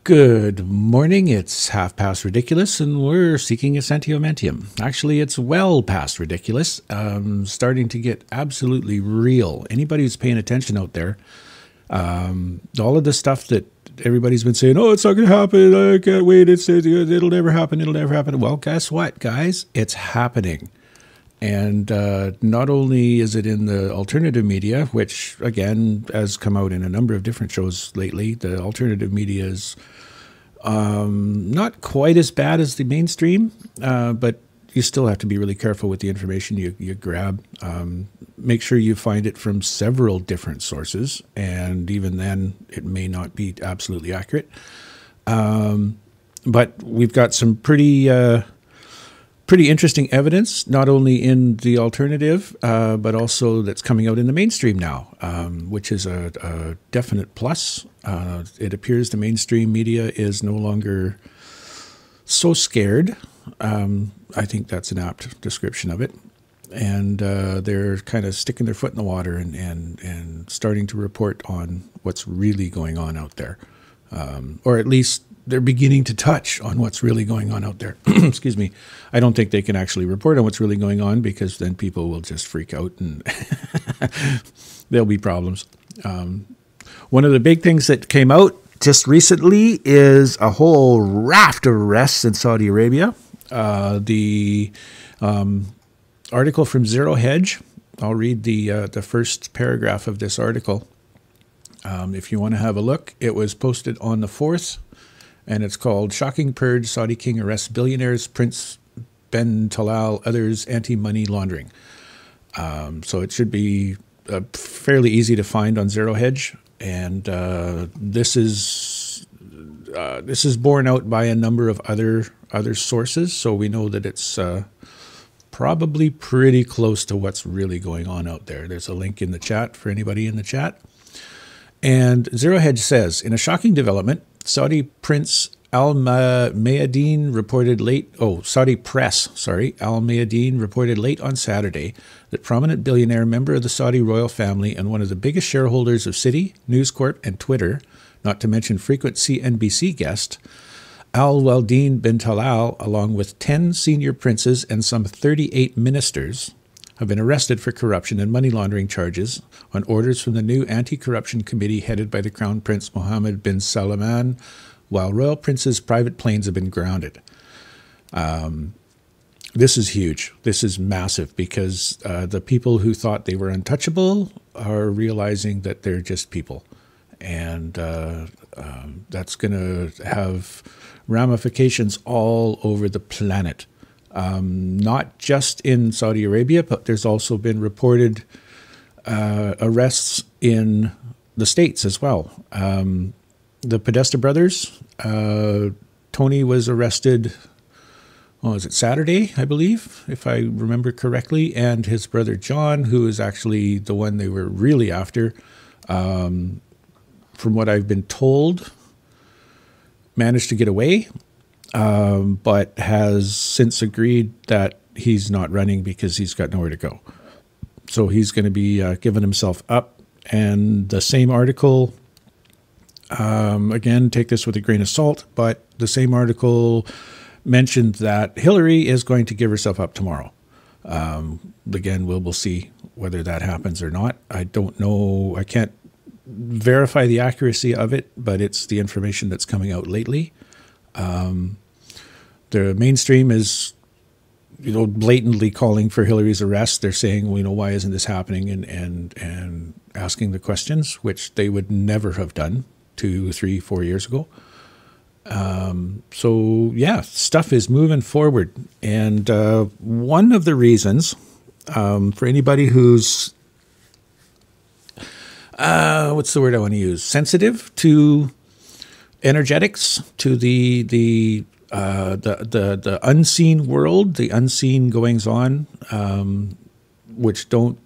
Good morning. It's half past ridiculous, and we're seeking a Sentiomentium. Actually, it's well past ridiculous. Starting to get absolutely real. Anybody who's paying attention out there, all of the stuff that everybody's been saying, oh, it's not going to happen, I can't wait, it'll never happen, it'll never happen. Well, guess what, guys? It's happening. And not only is it in the alternative media, which, again, has come out in a number of different shows lately, the alternative media is not quite as bad as the mainstream, but you still have to be really careful with the information you grab. Make sure you find it from several different sources, and even then, it may not be absolutely accurate. But we've got some pretty interesting evidence, not only in the alternative, but also that's coming out in the mainstream now, which is a definite plus. It appears the mainstream media is no longer so scared. I think that's an apt description of it. And they're kind of sticking their foot in the water and starting to report on what's really going on out there. Or at least they're beginning to touch on what's really going on out there. Excuse me. I don't think they can actually report on what's really going on, because then people will just freak out and there'll be problems. One of the big things that came out just recently is a whole raft of arrests in Saudi Arabia. The article from Zero Hedge, I'll read the first paragraph of this article. If you want to have a look, it was posted on the 4th. And it's called Shocking Purge, Saudi King Arrests Billionaires, Prince Ben Talal, Others, Anti-Money Laundering. So it should be fairly easy to find on Zero Hedge. And this is borne out by a number of other sources. So we know that it's probably pretty close to what's really going on out there. There's a link in the chat for anybody in the chat. And Zero Hedge says, in a shocking development, Saudi Prince Al Mayadeen reported late. Saudi press, Al Mayadeen reported late on Saturday that prominent billionaire, member of the Saudi royal family, and one of the biggest shareholders of Citi, News Corp, and Twitter, not to mention frequent CNBC guest, Al Waleed bin Talal, along with 10 senior princes and some 38 ministers, have been arrested for corruption and money laundering charges on orders from the new anti-corruption committee headed by the Crown Prince Mohammed bin Salman, while royal princes' private planes have been grounded. This is huge. This is massive, because the people who thought they were untouchable are realizing that they're just people. And that's going to have ramifications all over the planet. Not just in Saudi Arabia, but there's also been reported arrests in the States as well. The Podesta brothers, Tony was arrested, was it Saturday, I believe, if I remember correctly, and his brother John, who is actually the one they were really after, from what I've been told, managed to get away. But has since agreed that he's not running because he's got nowhere to go. So he's going to be giving himself up. And the same article, again, take this with a grain of salt, but the same article mentioned that Hillary is going to give herself up tomorrow. Again, we'll see whether that happens or not. I don't know. I can't verify the accuracy of it, but it's the information that's coming out lately. The mainstream is, blatantly calling for Hillary's arrest. They're saying, why isn't this happening? And asking the questions, which they would never have done 2, 3, 4 years ago. So yeah, stuff is moving forward. And one of the reasons, for anybody who's, what's the word I want to use? Sensitive to energetics, to the unseen world, the unseen goings on, which don't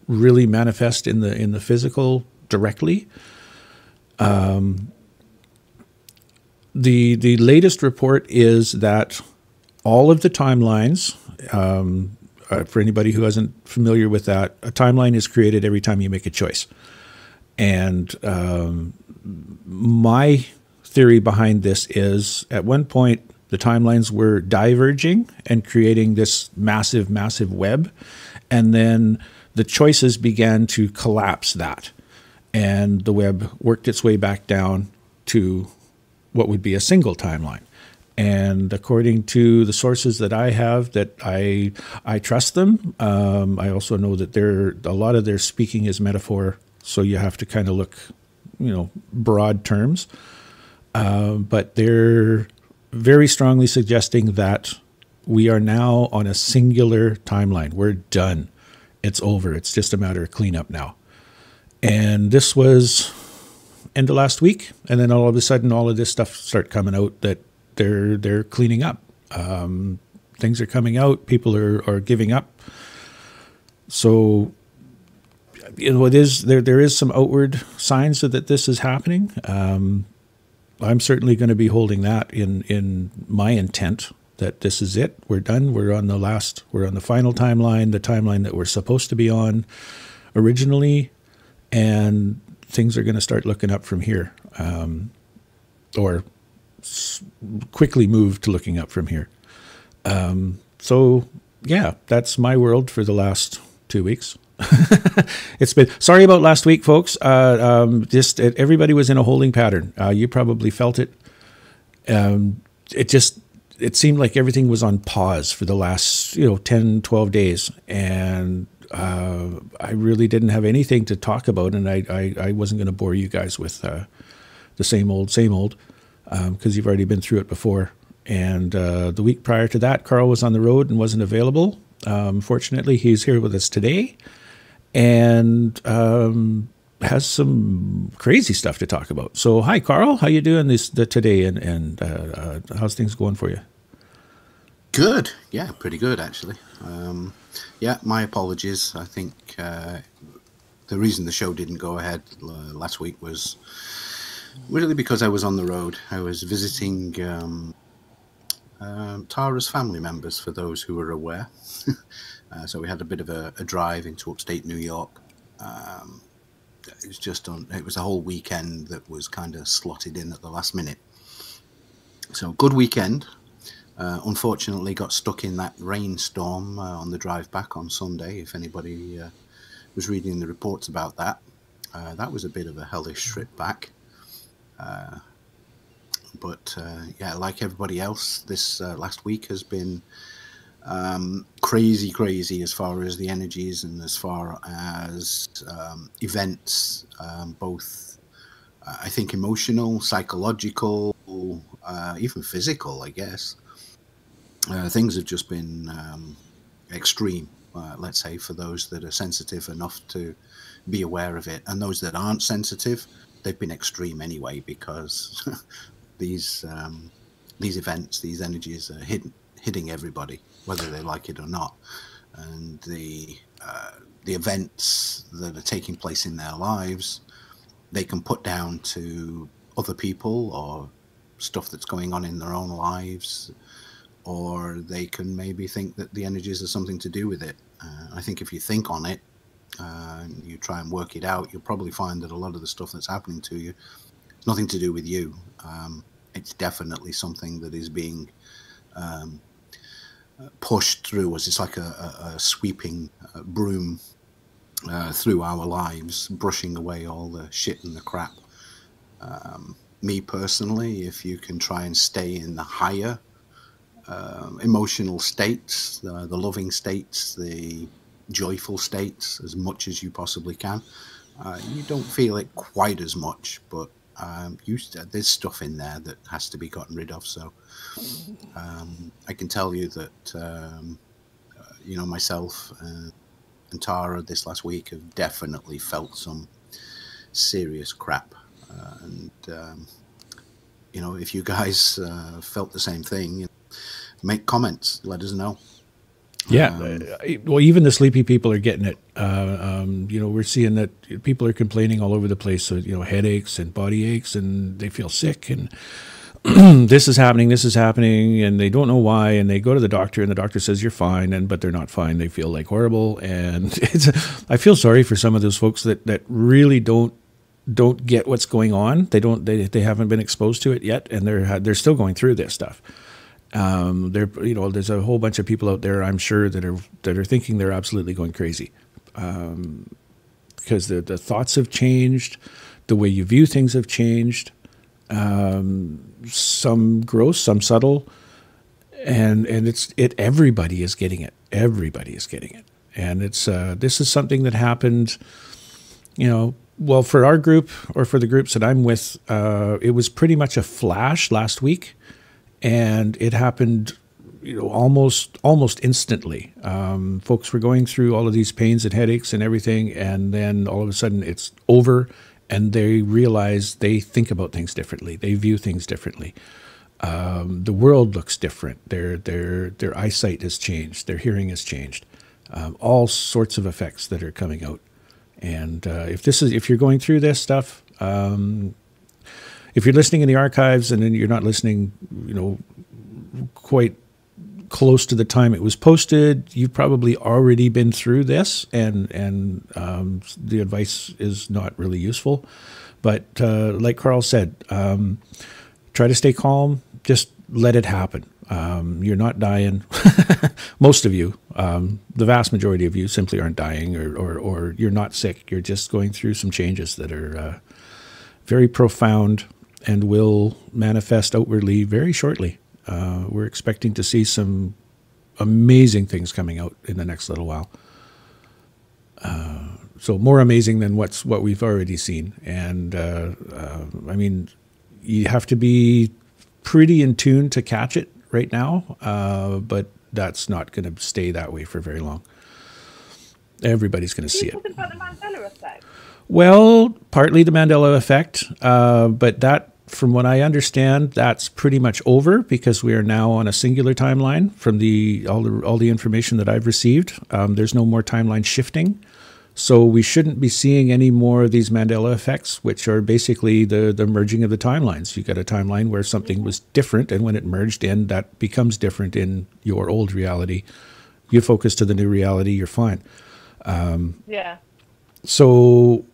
really manifest in the physical directly. The latest report is that all of the timelines, for anybody who isn't familiar with that, a timeline is created every time you make a choice. And my theory behind this is at one point the timelines were diverging and creating this massive, massive web. And then the choices began to collapse that. And the web worked its way back down to what would be a single timeline. And according to the sources that I have, that I trust them. I also know that a lot of their speaking is metaphor, so you have to kind of look, broad terms. But they're very strongly suggesting that we are now on a singular timeline. We're done. It's over. It's just a matter of cleanup now. And this was end of last week, and then all of a sudden, all of this stuff start coming out that they're cleaning up. Things are coming out. People are giving up. So, it is there is some outward signs that this is happening. I'm certainly going to be holding that in my intent that this is it. We're done. We're on the final timeline, the timeline that we're supposed to be on originally, and things are going to start looking up from here, or quickly move to looking up from here. So yeah, that's my world for the last 2 weeks. It's been, sorry about last week, folks. Just everybody was in a holding pattern. You probably felt it. It seemed like everything was on pause for the last 10, 12 days, and I really didn't have anything to talk about, and I wasn't going to bore you guys with the same old, because you've already been through it before. And the week prior to that, Carl was on the road and wasn't available. Fortunately, he's here with us today, and has some crazy stuff to talk about. So, hi, Carl. How you doing today, and how's things going for you? Good. Yeah, pretty good, actually. Yeah, my apologies. I think the reason the show didn't go ahead last week was really because I was on the road. I was visiting Tara's family members, for those who are aware. So we had a bit of a drive into upstate New York. It was a whole weekend that was kind of slotted in at the last minute. So good weekend. Unfortunately got stuck in that rainstorm on the drive back on Sunday. If anybody was reading the reports about that, that was a bit of a hellish trip back. But yeah, like everybody else, this last week has been crazy as far as the energies and as far as events, both I think emotional, psychological, even physical, I guess. Things have just been extreme, let's say, for those that are sensitive enough to be aware of it. And those that aren't sensitive, they've been extreme anyway, because these events, these energies are hitting everybody, whether they like it or not. And the events that are taking place in their lives, they can put down to other people or stuff that's going on in their own lives, or they can maybe think that the energies are something to do with it. I think if you think on it, and you try and work it out, you'll probably find that a lot of the stuff that's happening to you has nothing to do with you. It's definitely something that is being pushed through us. It's like a sweeping broom through our lives, brushing away all the shit and the crap. Me personally, if you can try and stay in the higher emotional states, the loving states, the joyful states, as much as you possibly can, you don't feel it quite as much, but there's stuff in there that has to be gotten rid of. So I can tell you that myself and Tara this last week have definitely felt some serious crap, and if you guys felt the same thing, make comments, let us know. Yeah, well, even the sleepy people are getting it. We're seeing that people are complaining all over the place. So, headaches and body aches, and they feel sick, and this is happening, and they don't know why, and they go to the doctor, and the doctor says you're fine, but they're not fine. They feel like horrible, and I feel sorry for some of those folks that really don't don't get what's going on. They haven't been exposed to it yet, and they're still going through this stuff. There's a whole bunch of people out there, I'm sure, that are thinking they're absolutely going crazy, because the thoughts have changed, the way you view things have changed. Some gross, some subtle, and everybody is getting it. Everybody is getting it, and this is something that happened. Well, for our group, or for the groups that I'm with, it was pretty much a flash last week, and it happened, almost instantly. Folks were going through all of these pains and headaches and everything, and then all of a sudden it's over, and they realize they think about things differently. They view things differently. The world looks different. Their eyesight has changed. Their hearing has changed. All sorts of effects that are coming out. And if you're going through this stuff, if you're listening in the archives and then you're not listening, quite close to the time it was posted, you've probably already been through this, and the advice is not really useful. But like Carl said, try to stay calm. Just let it happen. You're not dying. Most of you, the vast majority of you, simply aren't dying, or you're not sick. You're just going through some changes that are very profound and will manifest outwardly very shortly. We're expecting to see some amazing things coming out in the next little while. So more amazing than what we've already seen. And you have to be pretty in tune to catch it right now, but that's not going to stay that way for very long. Everybody's going to see it. Are you talking about the Mandela effect? Well, partly the Mandela effect, but that, from what I understand, that's pretty much over, because we are now on a singular timeline from all the information that I've received. There's no more timeline shifting. So we shouldn't be seeing any more of these Mandela effects, which are basically the merging of the timelines. You got a timeline where something was different, and when it merged in, that becomes different in your old reality. You focus to the new reality, you're fine. Yeah. So,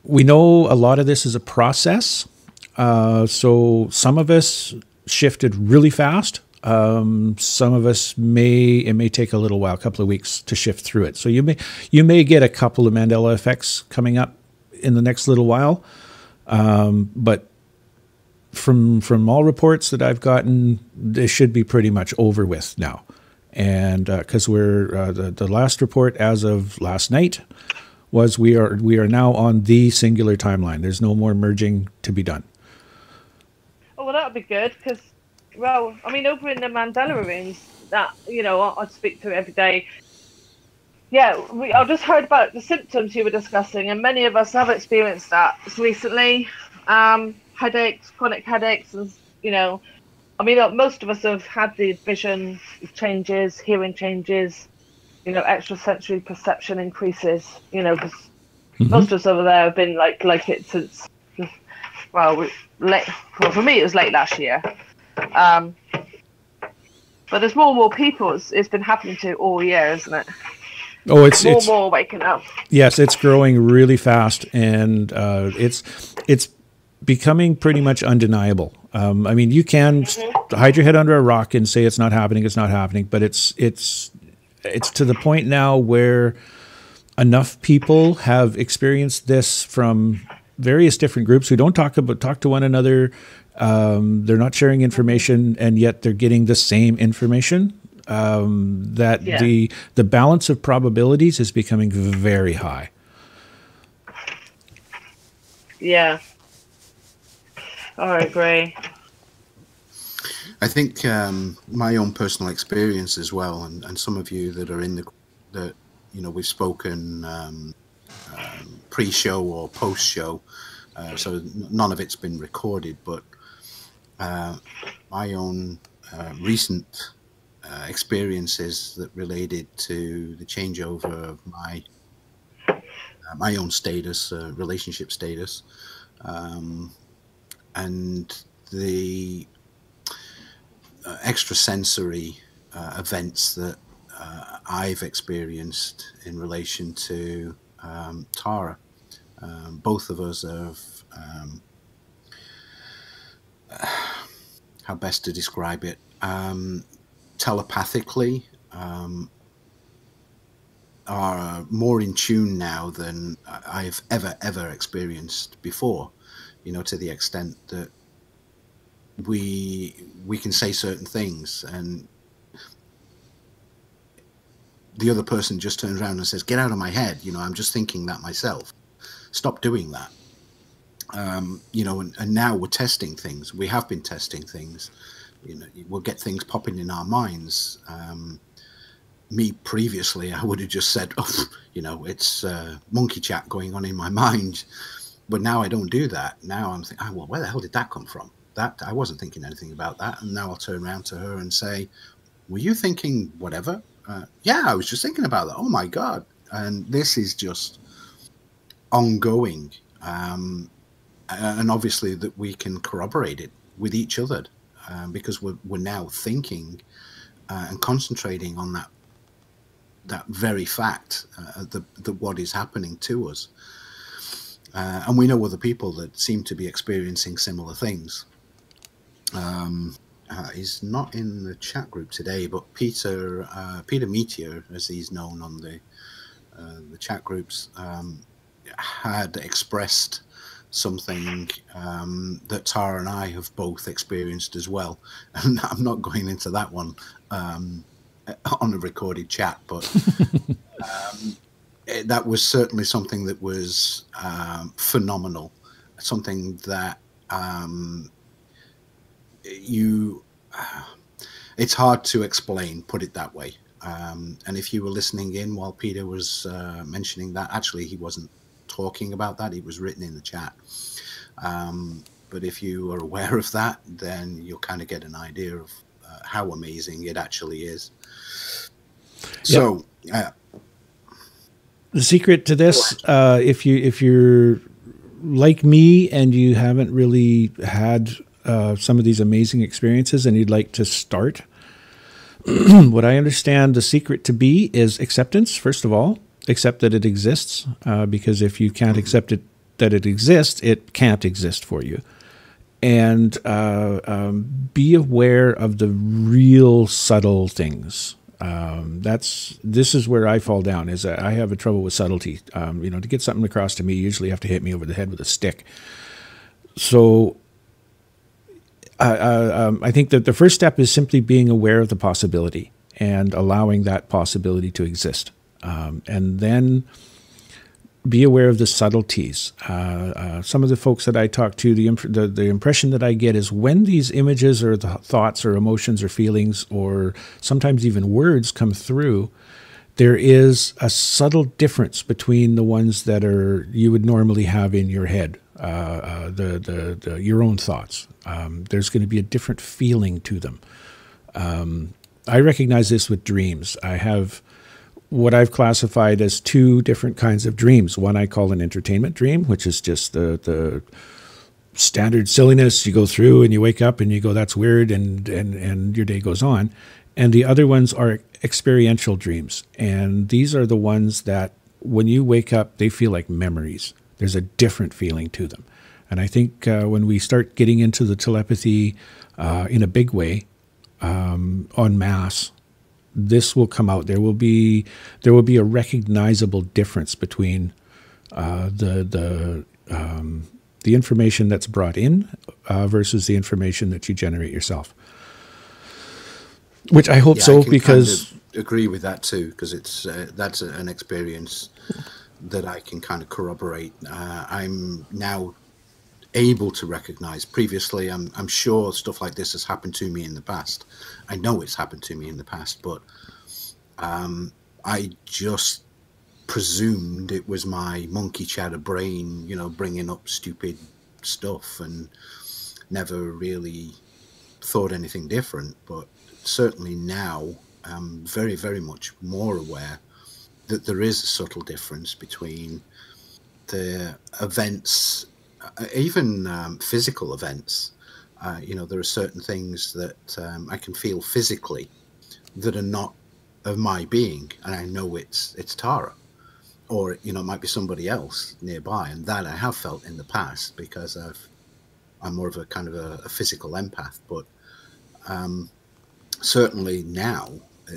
we know a lot of this is a process. So some of us shifted really fast. Some of us it may take a little while, a couple of weeks to shift through it. So you may get a couple of Mandela effects coming up in the next little while. But from all reports that I've gotten, this should be pretty much over with now. And because the last report as of last night was we are now on the singular timeline. There's no more merging to be done. Oh, well, that would be good, because, over in the Mandela rooms that, I speak to every day. Yeah, I just heard about the symptoms you were discussing, and many of us have experienced that recently. Headaches, chronic headaches, and, most of us have had the vision changes, hearing changes, extrasensory perception increases, because most of us over there have been like it since, for me, it was late last year. But there's more and more people it's been happening to all year, isn't it? Oh, it's more waking up. Yes, it's growing really fast, and it's becoming pretty much undeniable. You can hide your head under a rock and say it's not happening, but it's to the point now where enough people have experienced this from various different groups who don't talk to one another. They're not sharing information, and yet they're getting the same information. The balance of probabilities is becoming very high. Yeah. I agree. I think my own personal experience as well, and some of you that are in we've spoken pre-show or post-show, so none of it's been recorded, but my own recent experiences that related to the changeover of my own status, relationship status, and the extrasensory events that I've experienced in relation to Tara. Both of us have, how best to describe it, telepathically are more in tune now than I've ever experienced before, you know, to the extent that we can say certain things and the other person just turns around and says, "Get out of my head, you know, I'm just thinking that myself. Stop doing that." You know, and now we're testing things. We have been testing things. You know, we'll get things popping in our minds. Me previously, I would have just said, "Oh, you know, it's monkey chat going on in my mind." But now I don't do that. Now I'm thinking, "Oh, well, where the hell did that come from? That I wasn't thinking anything about that." And now I'll turn around to her and say, "Were you thinking whatever?" Yeah, I was just thinking about that. Oh my God. And this is just ongoing. And obviously that we can corroborate it with each other because we're now thinking and concentrating on that very fact that what is happening to us. And we know other people that seem to be experiencing similar things. He's not in the chat group today, but Peter Meteor, as he's known on the chat groups, had expressed something that Tara and I have both experienced as well. And I'm not going into that one on a recorded chat, but that was certainly something that was phenomenal, something that it's hard to explain, put it that way. And if you were listening in while Peter was mentioning that, actually he wasn't talking about that, it was written in the chat. But if you are aware of that, then you'll kind of get an idea of how amazing it actually is. So the secret to this, if you're like me and you haven't really had some of these amazing experiences and you'd like to start, what I understand the secret to be is acceptance. First of all, accept that it exists, because if you can't accept it, that it exists, it can't exist for you. And be aware of the real subtle things. This is where I fall down, is I have a trouble with subtlety. You know, to get something across to me, you usually have to hit me over the head with a stick. So I think that the first step is simply being aware of the possibility and allowing that possibility to exist. And then be aware of the subtleties. Some of the folks that I talk to, the impression that I get is when these images or the thoughts or emotions or feelings or sometimes even words come through, there is a subtle difference between the ones that you would normally have in your head, your own thoughts. There's going to be a different feeling to them. I recognize this with dreams. I have what I've classified as two different kinds of dreams. One I call an entertainment dream, which is just the standard silliness. You go through and you wake up and you go, "That's weird," and your day goes on. And the other ones are experiential dreams. And these are the ones that when you wake up, they feel like memories. There's a different feeling to them. And I think when we start getting into the telepathy in a big way, en masse, this will come out. There will be a recognizable difference between the information that's brought in versus the information that you generate yourself. Which I hope so, because kind of agree with that too, because it's that's an experience that I can kind of corroborate. I'm now able to recognize. Previously, I'm sure stuff like this has happened to me in the past. I know it's happened to me in the past, but I just presumed it was my monkey chatter brain, you know, bringing up stupid stuff, and never really thought anything different. But certainly now I'm very, very much more aware that there is a subtle difference between the events, even physical events. You know, there are certain things that I can feel physically that are not of my being, and I know it's Tara. or you know, it might be somebody else nearby, and that I have felt in the past because I'm more of a kind of a physical empath, but certainly now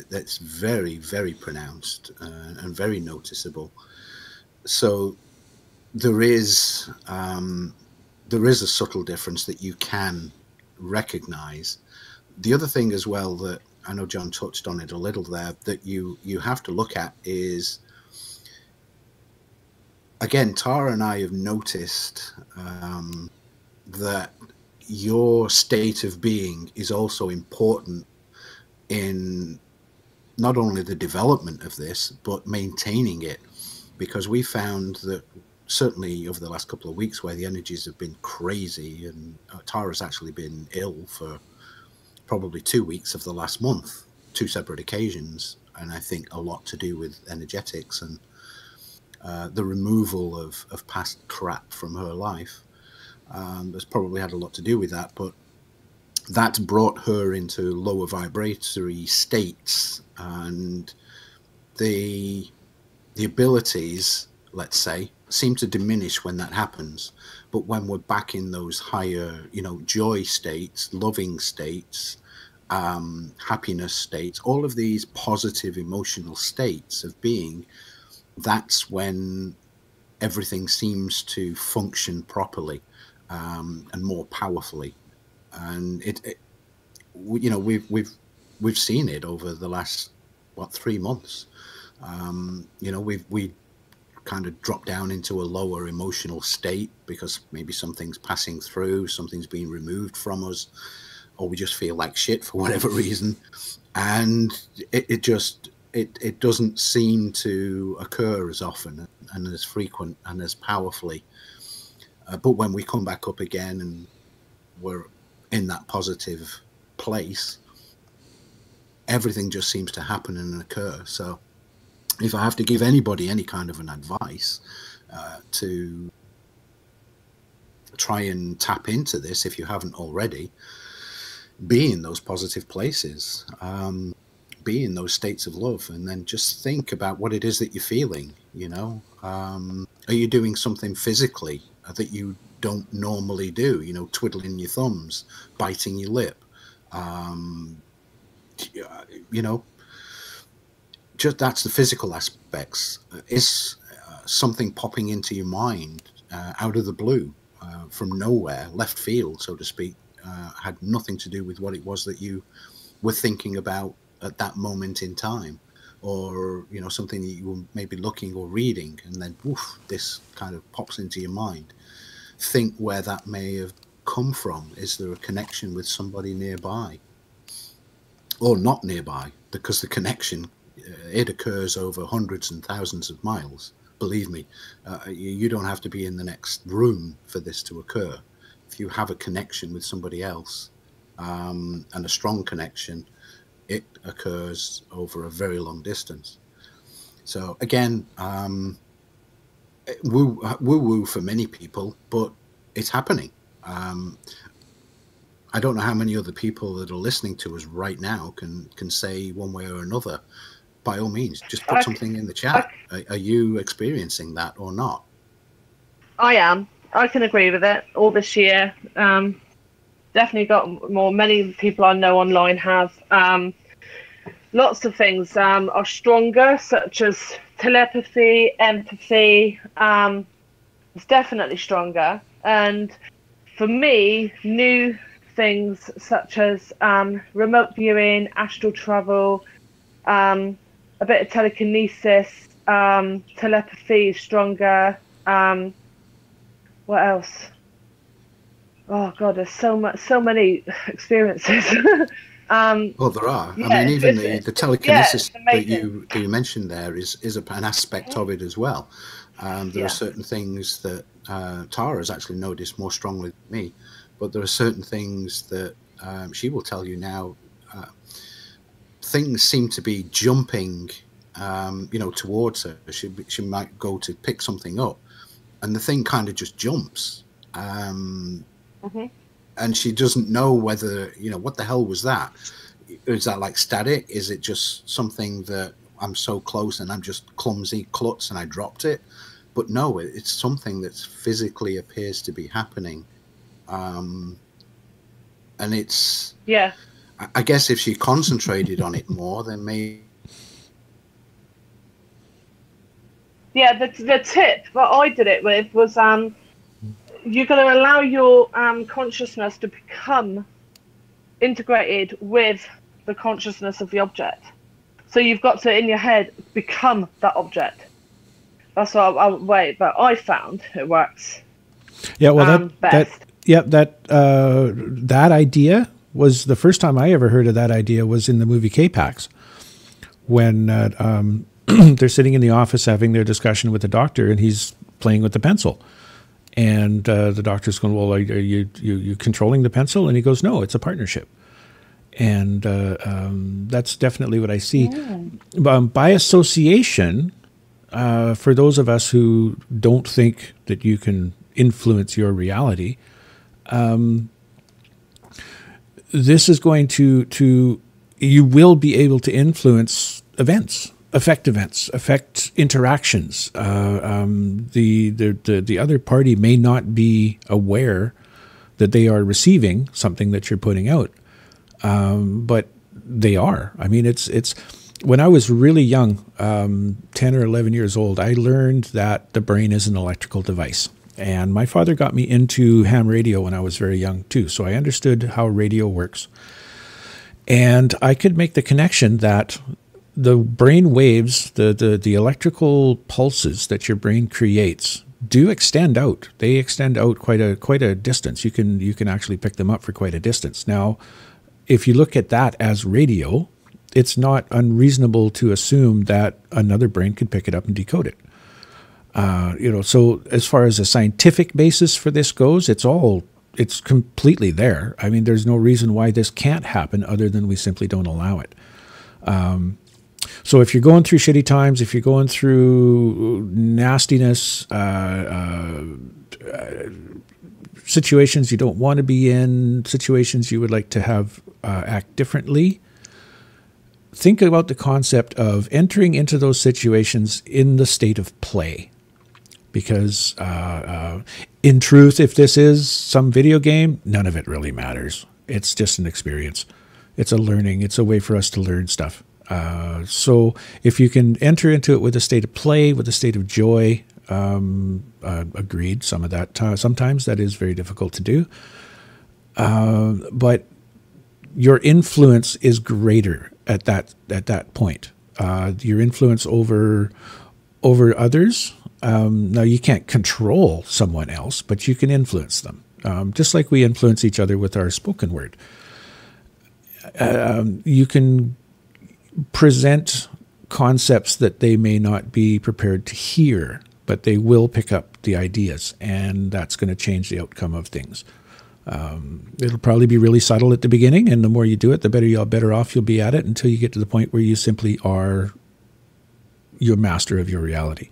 that's very, very pronounced and very noticeable. So there is a subtle difference that you can recognize. The other thing as well that I know John touched on it a little there, that you have to look at is, again, Tara and I have noticed that your state of being is also important in not only the development of this, but maintaining it. Because we found that certainly over the last couple of weeks where the energies have been crazy, and Tara's actually been ill for probably 2 weeks of the last month, 2 separate occasions, and I think a lot to do with energetics and the removal of past crap from her life. Has probably had a lot to do with that, but that's brought her into lower vibratory states, and the abilities, let's say, seem to diminish when that happens. But when we're back in those higher, you know, joy states, loving states, happiness states, all of these positive emotional states of being, that's when everything seems to function properly and more powerfully. And you know, we've seen it over the last 3 months. You know, we kind of drop down into a lower emotional state because maybe something's passing through, something's being removed from us, or we just feel like shit for whatever reason, and it doesn't seem to occur as often and as frequent and as powerfully. But when we come back up again and we're in that positive place, everything just seems to happen and occur. So if I have to give anybody any kind of an advice to try and tap into this, if you haven't already, be in those positive places, be in those states of love, and then just think about what it is that you're feeling. You know, are you doing something physically that you don't normally do? You know, twiddling your thumbs, biting your lip, you know, just that's the physical aspects. Is something popping into your mind out of the blue, from nowhere, left field, so to speak, had nothing to do with what it was that you were thinking about at that moment in time, or you know, something that you were maybe looking or reading, and then woof, this kind of pops into your mind. Think where that may have come from. Is there a connection with somebody nearby or not nearby? Because the connection, it occurs over hundreds and thousands of miles. Believe me, you don't have to be in the next room for this to occur. If you have a connection with somebody else, and a strong connection, it occurs over a very long distance. So again, woo-woo for many people, but it's happening. I don't know how many other people that are listening to us right now can say one way or another. By all means, just put something in the chat. Are you experiencing that or not? I am. I can agree with it. All this year, definitely got more. Many people I know online have. Lots of things are stronger, such as telepathy, empathy. It's definitely stronger. And for me, new things such as remote viewing, astral travel, a bit of telekinesis, telepathy is stronger. What else? Oh God, there's so many experiences. Well, there are. Yeah, I mean, even the telekinesis that you mentioned there is an aspect of it as well. There are certain things that Tara has actually noticed more strongly than me, but there are certain things that she will tell you now. Things seem to be jumping, you know, towards her. She might go to pick something up, and the thing kind of just jumps. And she doesn't know whether, you know, what the hell was that? Is that like static? Is it just something that I'm so close and I'm just clumsy klutz and I dropped it. But no, it's something that physically appears to be happening. And it's, yeah. I guess if she concentrated on it more, then maybe. Yeah, the tip that I did it with was you're going to allow your consciousness to become integrated with the consciousness of the object. So you've got to, in your head, become that object. That's what way, but I found it works. Yeah, well, best. that idea was the first time I ever heard of that idea was in the movie K-Pax, when they're sitting in the office having their discussion with the doctor, and he's playing with the pencil, and the doctor's going, "Well, are you controlling the pencil?" And he goes, "No, it's a partnership." And that's definitely what I see. By association, for those of us who don't think that you can influence your reality, this is going to you will be able to influence events, affect interactions. The other party may not be aware that they are receiving something that you're putting out, but they are. I mean, it's when I was really young, 10 or 11 years old, I learned that the brain is an electrical device. And my father got me into ham radio when I was very young too, so I understood how radio works. And I could make the connection that the brain waves, the electrical pulses that your brain creates, do extend out. They extend out quite a distance. You can actually pick them up for quite a distance. Now, if you look at that as radio, it's not unreasonable to assume that another brain could pick it up and decode it. So as far as a scientific basis for this goes, it's completely there. I mean, there's no reason why this can't happen other than we simply don't allow it. So if you're going through shitty times, if you're going through nastiness, situations you don't want to be in, situations you would like to have act differently, think about the concept of entering into those situations in the state of play. Because in truth, if this is some video game, none of it really matters. It's just an experience. It's a learning. It's a way for us to learn stuff. So if you can enter into it with a state of play, with a state of joy, agreed. Some of that, sometimes that is very difficult to do. But your influence is greater at that point. Your influence over others. Now, you can't control someone else, but you can influence them, just like we influence each other with our spoken word. You can present concepts that they may not be prepared to hear, but they will pick up the ideas, and that's going to change the outcome of things. It'll probably be really subtle at the beginning, and the more you do it, the better off you'll be at it until you get to the point where you simply are your master of your reality.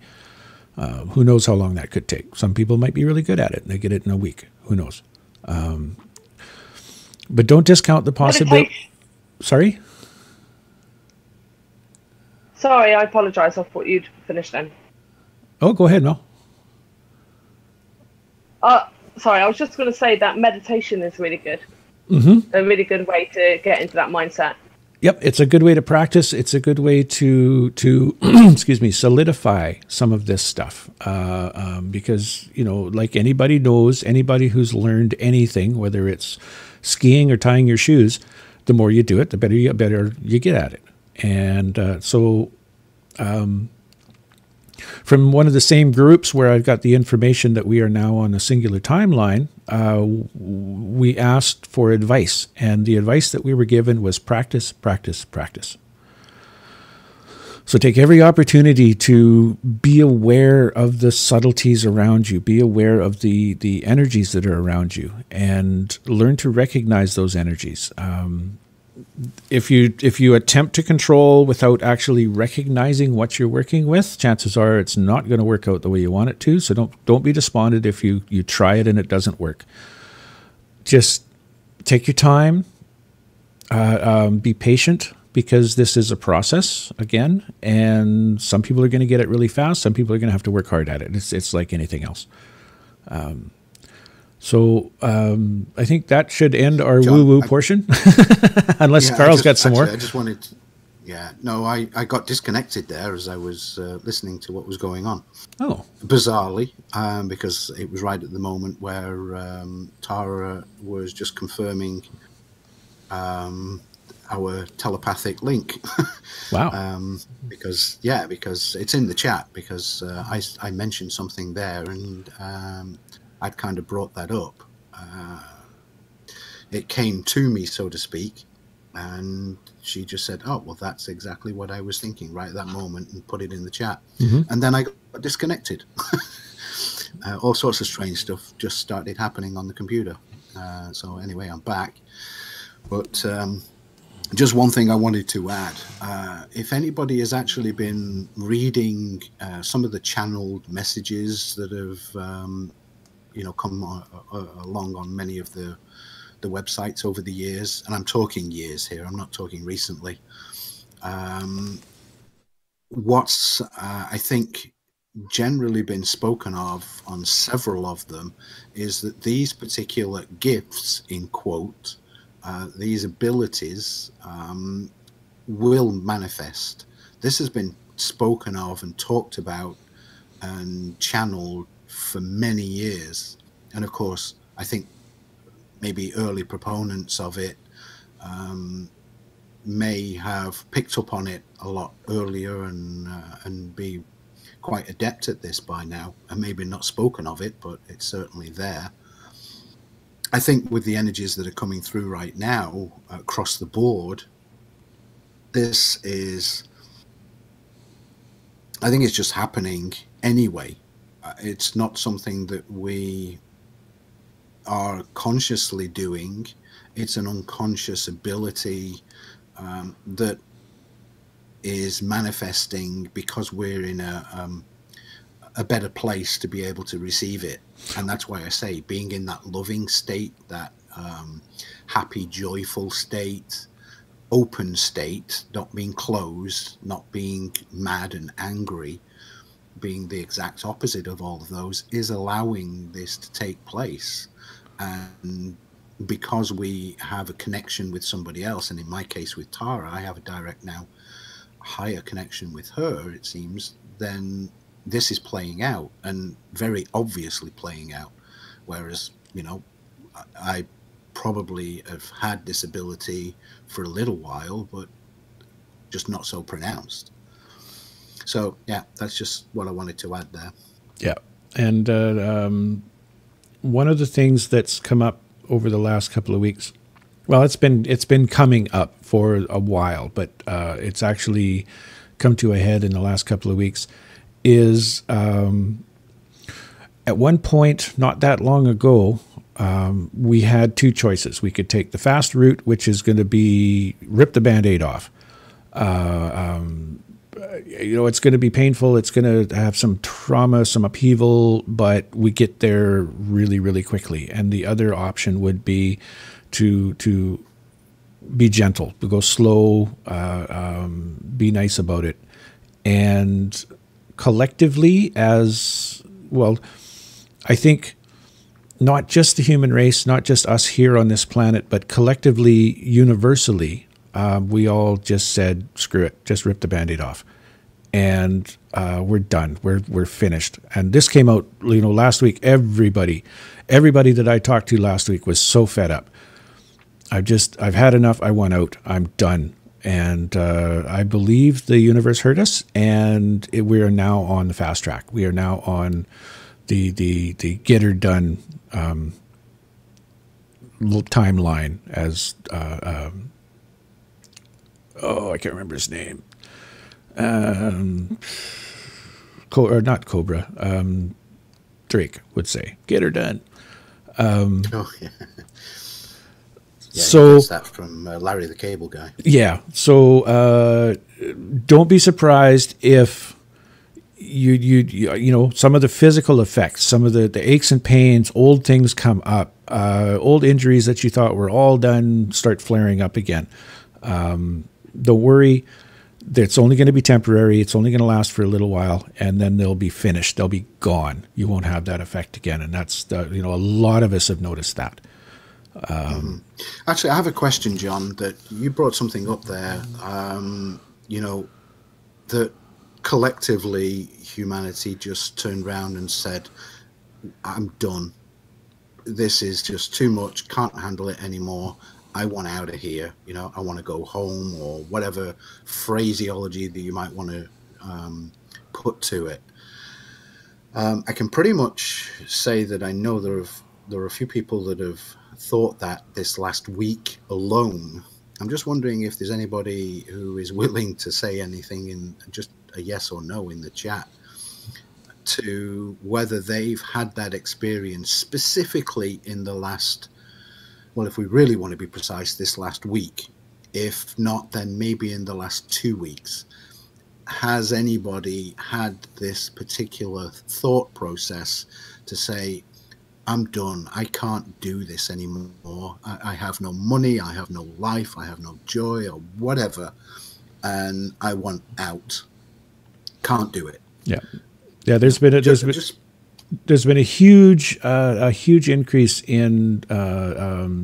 Who knows how long that could take? Some people might be really good at it and they get it in a week. Who knows? But don't discount the possibility. Sorry? Sorry, I apologize. I thought you'd finished then. Oh, go ahead, Mel. Sorry, I was just going to say that meditation is really good. Mm-hmm. A really good way to get into that mindset. Yep, it's a good way to practice. It's a good way to excuse me, solidify some of this stuff. Because, like anybody knows, anybody who's learned anything, whether it's skiing or tying your shoes, the more you do it, the better you get at it. And from one of the same groups where I've got the information that we are now on a singular timeline, we asked for advice. And the advice that we were given was practice, practice, practice. So take every opportunity to be aware of the subtleties around you, be aware of the energies that are around you, and learn to recognize those energies. If you attempt to control without actually recognizing what you're working with, chances are it's not going to work out the way you want it to. So don't be despondent if you try it and it doesn't work. Just take your time, be patient, because this is a process again, and some people are going to get it really fast. Some people are going to have to work hard at it. It's like anything else. So I think that should end our woo-woo portion, unless Carl's got some more. I just wanted to, no, I got disconnected there as I was listening to what was going on. Oh. Bizarrely, because it was right at the moment where Tara was just confirming our telepathic link. Wow. Because it's in the chat, because I mentioned something there, and I'd kind of brought that up. It came to me, so to speak, and she just said, "Oh, well, that's exactly what I was thinking right at that moment," and put it in the chat. And then I got disconnected. All sorts of strange stuff just started happening on the computer. So anyway, I'm back. But just one thing I wanted to add. If anybody has actually been reading some of the channeled messages that have come along on many of the websites over the years, and I'm talking years here, I'm not talking recently. What's I think generally been spoken of on several of them is that these particular gifts, in quote, these abilities will manifest. This has been spoken of and talked about and channeled for many years, and of course I think maybe early proponents of it may have picked up on it a lot earlier and be quite adept at this by now, and maybe not spoken of it, but it's certainly there. I think with the energies that are coming through right now across the board, this is, I think it's just happening anyway. It's not something that we are consciously doing. It's an unconscious ability that is manifesting because we're in a better place to be able to receive it. And that's why I say being in that loving state, that happy, joyful state, open state, not being closed, not being mad and angry, being the exact opposite of all of those, is allowing this to take place. And because we have a connection with somebody else, and in my case with Tara, I have a direct now higher connection with her, it seems, then this is playing out, and very obviously playing out. Whereas, I probably have had this ability for a little while, but just not so pronounced. So yeah, that's just what I wanted to add there. Yeah. And one of the things that's come up over the last couple of weeks, well, it's been coming up for a while, but it's actually come to a head in the last couple of weeks, is at one point not that long ago, we had two choices. We could take the fast route, which is going to be rip the Band-Aid off. It's going to be painful. It's going to have some trauma, some upheaval, but we get there really, really quickly. And the other option would be to be gentle, to go slow, be nice about it. And collectively, as well, I think not just the human race, not just us here on this planet, but collectively, universally, we all just said, screw it, just rip the Band-Aid off. And we're done. We're finished. And this came out, last week. Everybody that I talked to last week was so fed up. I've had enough. I want out. I'm done. And I believe the universe heard us, and we are now on the fast track. We are now on the get her done timeline, as I can't remember his name. Not Cobra. Drake would say, "Get her done." Yeah, so that's from Larry the Cable Guy. Yeah. So don't be surprised if you some of the physical effects, some of the aches and pains, old things come up, old injuries that you thought were all done start flaring up again. Don't worry. It's only going to be temporary. It's only going to last for a little while, and then they'll be finished. They'll be gone. You won't have that effect again. And that's a lot of us have noticed that. Actually, I have a question, John. That you brought something up there. That collectively humanity just turned around and said, "I'm done. This is just too much. Can't handle it anymore. I want out of here. I want to go home," or whatever phraseology that you might want to put to it. I can pretty much say that I know there are a few people that have thought that this last week alone. I'm just wondering if there's anybody who is willing to say anything in just a yes or no in the chat to whether they've had that experience specifically in the last, well, if we really want to be precise, this last week. If not, then maybe in the last 2 weeks. Has anybody had this particular thought process to say, "I'm done. I can't do this anymore. I have no money. I have no life. I have no joy," or whatever, and I want out. Can't do it. Yeah. There's been a huge increase in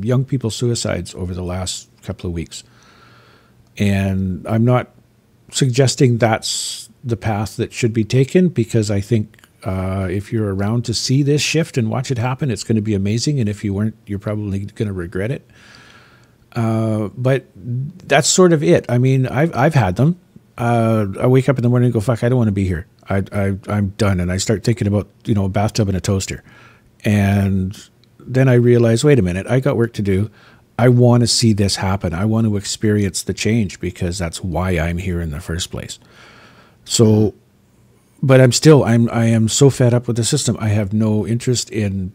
young people suicides over the last couple of weeks, and I'm not suggesting that's the path that should be taken, because I think if you're around to see this shift and watch it happen, it's going to be amazing, and if you weren't, you're probably going to regret it. But that's sort of it. I mean, I've had them. I wake up in the morning and go, "Fuck, I don't want to be here. I'm done." And I start thinking about, a bathtub and a toaster. And then I realize, wait a minute, I got work to do. I want to see this happen. I want to experience the change, because that's why I'm here in the first place. So, but I am so fed up with the system. I have no interest in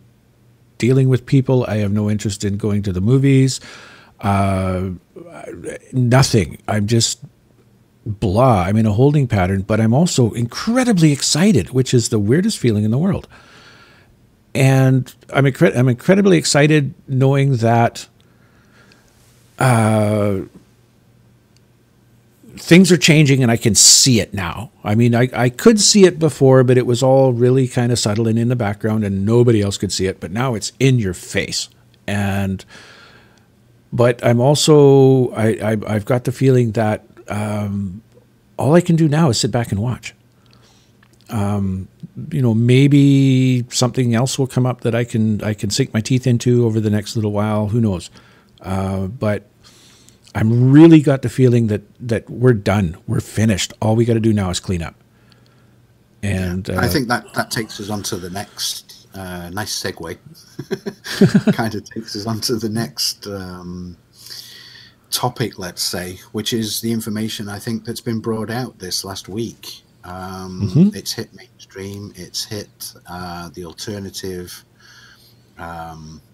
dealing with people. I have no interest in going to the movies. Nothing. I'm just blah. I'm in a holding pattern, but I'm also incredibly excited, which is the weirdest feeling in the world. And I'm incredibly excited knowing that things are changing, and I can see it now. I mean, I could see it before, but it was all really kind of subtle and in the background, and nobody else could see it. But now it's in your face. But I'm also, I've got the feeling that all I can do now is sit back and watch. Maybe something else will come up that I can sink my teeth into over the next little while. Who knows? But I'm really got the feeling that we're done. We're finished. All we got to do now is clean up. And I think that takes us on to the next nice segue. Kind of takes us on to the next topic, let's say, which is the information I think that's been brought out this last week. It's hit mainstream. It's hit the alternative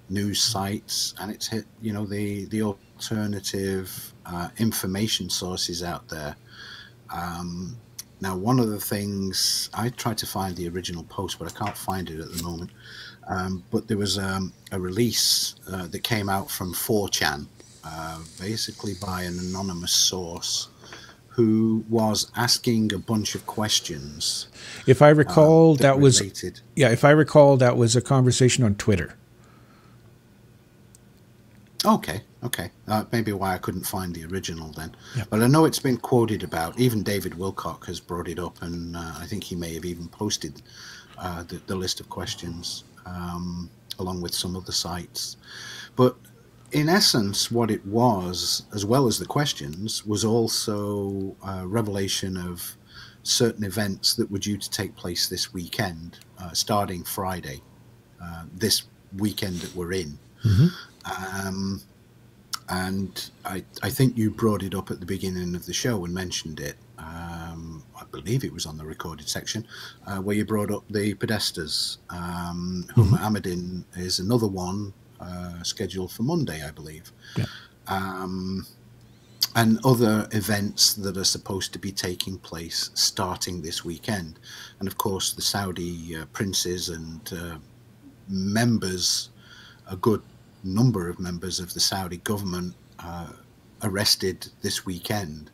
news sites, and it's hit the alternative information sources out there. Now, one of the things, I tried to find the original post, but I can't find it at the moment. But there was a release that came out from 4chan, basically by an anonymous source who was asking a bunch of questions. If I recall, that was related. If I recall, that was a conversation on Twitter. Okay. Maybe why I couldn't find the original then. Yeah. But I know it's been quoted about. Even David Wilcock has brought it up, and I think he may have even posted the list of questions along with some other sites. But in essence, what it was, as well as the questions, was also a revelation of certain events that were due to take place this weekend, starting Friday, this weekend that we're in. And I think you brought it up at the beginning of the show and mentioned it. I believe it was on the recorded section, where you brought up the Podestas. Huma Ahmadin is another one scheduled for Monday, I believe. Yeah. And other events that are supposed to be taking place starting this weekend. And of course, the Saudi princes and members, a good number of members of the Saudi government arrested this weekend,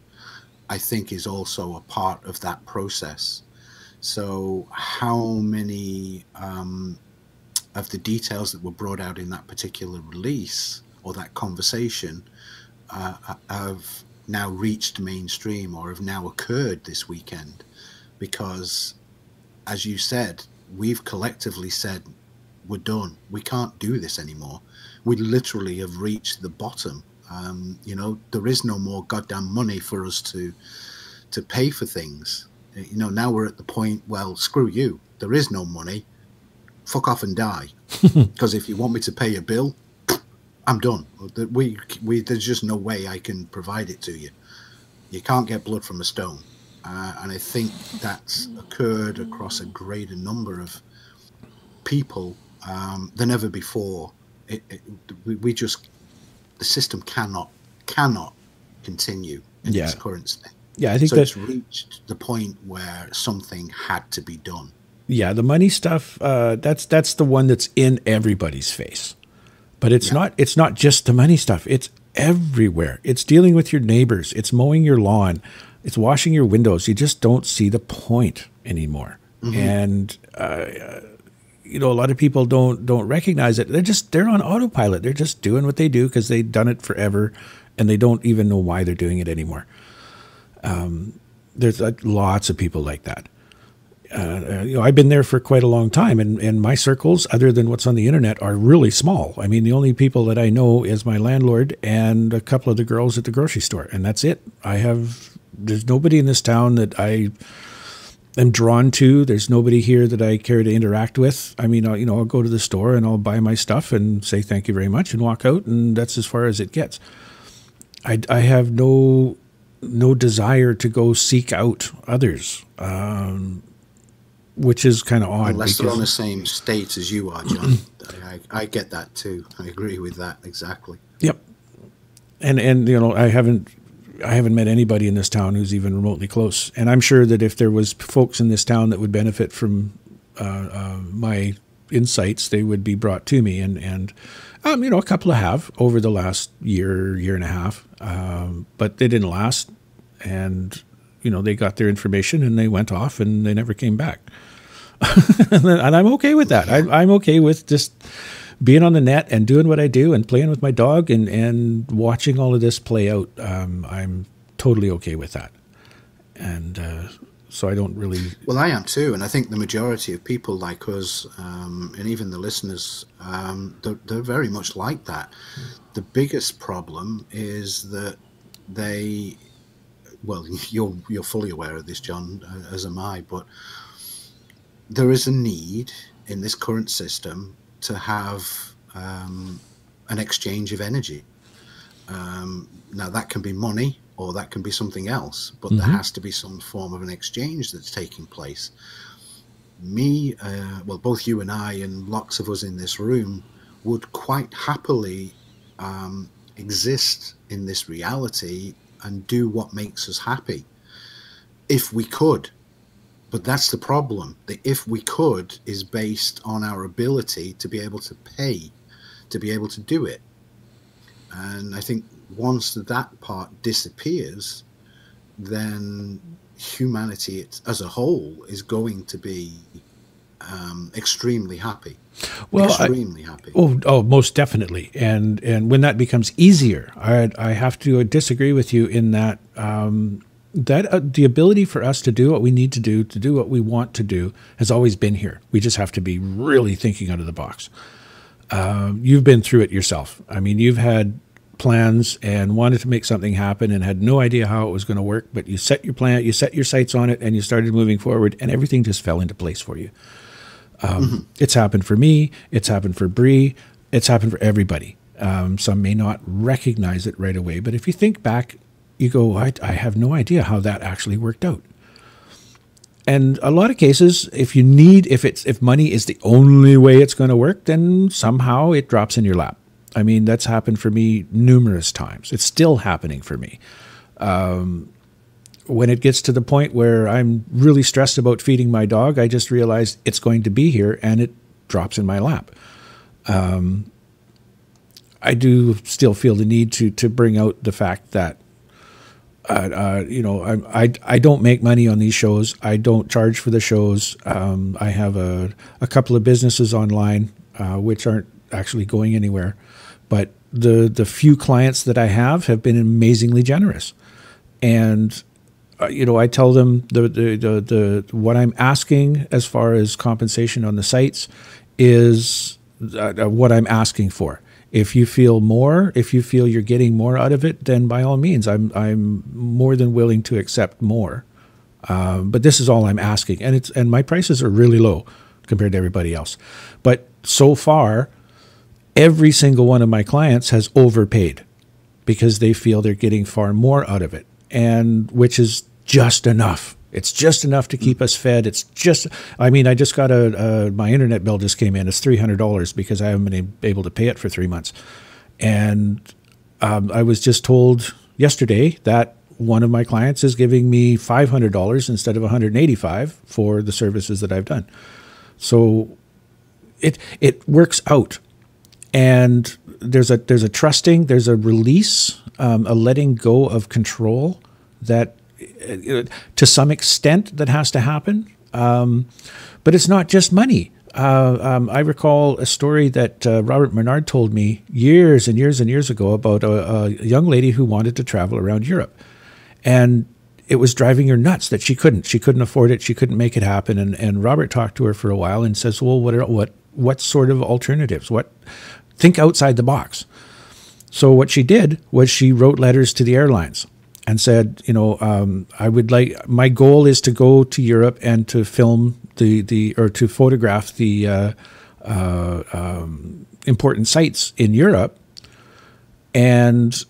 I think is also a part of that process. So how many of the details that were brought out in that particular release or that conversation have now reached mainstream or have now occurred this weekend? Because, as you said, we've collectively said, we're done. We can't do this anymore. We literally have reached the bottom. You know, there is no more goddamn money for us to pay for things. You know, now we're at the point, well, screw you. There is no money. Fuck off and die. Because if you want me to pay a bill, I'm done. There's just no way I can provide it to you. You can't get blood from a stone. And I think that's occurred across a greater number of people than ever before. The system cannot continue in its current state. Yeah, I think so it's reached the point where something had to be done. Yeah, the money stuff, that's the one that's in everybody's face. But it's not just the money stuff. It's everywhere. It's dealing with your neighbors. It's mowing your lawn. It's washing your windows. You just don't see the point anymore. Mm-hmm. And you know, a lot of people don't recognize it. They're on autopilot. They're just doing what they do because they've done it forever, and they don't even know why they're doing it anymore. There's lots of people like that. You know, I've been there for quite a long time, and my circles, other than what's on the internet, are really small. I mean, the only people that I know is my landlord and a couple of the girls at the grocery store, and that's it. There's nobody in this town that I am drawn to. There's nobody here that I care to interact with. I mean, I'll go to the store and I'll buy my stuff and say thank you very much and walk out, and that's as far as it gets. I have no desire to go seek out others, which is kind of odd. Unless they're on the same state as you are, John. I get that too. I agree with that exactly. Yep. And you know, I haven't met anybody in this town who's even remotely close. And I'm sure that if there was folks in this town that would benefit from my insights, they would be brought to me. And you know, a couple have over the last year and a half, but they didn't last. And you know, they got their information and they went off and they never came back. And I'm okay with that. I'm okay with just being on the net and doing what I do and playing with my dog and watching all of this play out. I'm totally okay with that. And so I don't really... Well, I am too. And I think the majority of people like us, and even the listeners, they're very much like that. The biggest problem is that they... Well, you're fully aware of this, John, as am I, but there is a need in this current system to have an exchange of energy. Now, that can be money or that can be something else, but there has to be some form of an exchange that's taking place. Well, both you and I and lots of us in this room would quite happily exist in this reality and do what makes us happy, if we could. But that's the problem. The if we could is based on our ability to be able to pay, to be able to do it. And I think once that part disappears, then humanity as a whole is going to be extremely happy. Well, extremely happy. Oh, most definitely. And when that becomes easier, I have to disagree with you in that the ability for us to do what we need to do what we want to do, has always been here. We just have to be really thinking out of the box. You've been through it yourself. I mean, you've had plans and wanted to make something happen and had no idea how it was going to work, but you set your plan, you set your sights on it, and you started moving forward, and everything just fell into place for you. It's happened for me. It's happened for Bree. It's happened for everybody. Some may not recognize it right away, but if you think back, you go, I have no idea how that actually worked out. And a lot of cases, if money is the only way it's going to work, then somehow it drops in your lap. I mean, that's happened for me numerous times. It's still happening for me. When it gets to the point where I'm really stressed about feeding my dog, I just realize it's going to be here and it drops in my lap. I do still feel the need to bring out the fact that I don't make money on these shows. I don't charge for the shows. I have a couple of businesses online which aren't actually going anywhere, but the few clients that I have been amazingly generous, and I tell them the what I'm asking as far as compensation on the sites is what I'm asking for. If you feel you're getting more out of it, then by all means, I'm more than willing to accept more. But this is all I'm asking, and my prices are really low compared to everybody else. But so far, every single one of my clients has overpaid because they feel they're getting far more out of it, and which is just enough. It's just enough to keep us fed. It's just, I just got my internet bill just came in. It's $300 because I haven't been able to pay it for 3 months. And I was just told yesterday that one of my clients is giving me $500 instead of $185 for the services that I've done. So it works out. And there's a trusting, there's a release, a letting go of control that to some extent that has to happen. But it's not just money. I recall a story that Robert Menard told me years and years and years ago about a young lady who wanted to travel around Europe. And it was driving her nuts that she couldn't afford it. She couldn't make it happen. And Robert talked to her for a while and says, well, what sort of alternatives? Think outside the box. So what she did was she wrote letters to the airlines and said, my goal is to go to Europe and to film or to photograph the important sites in Europe. And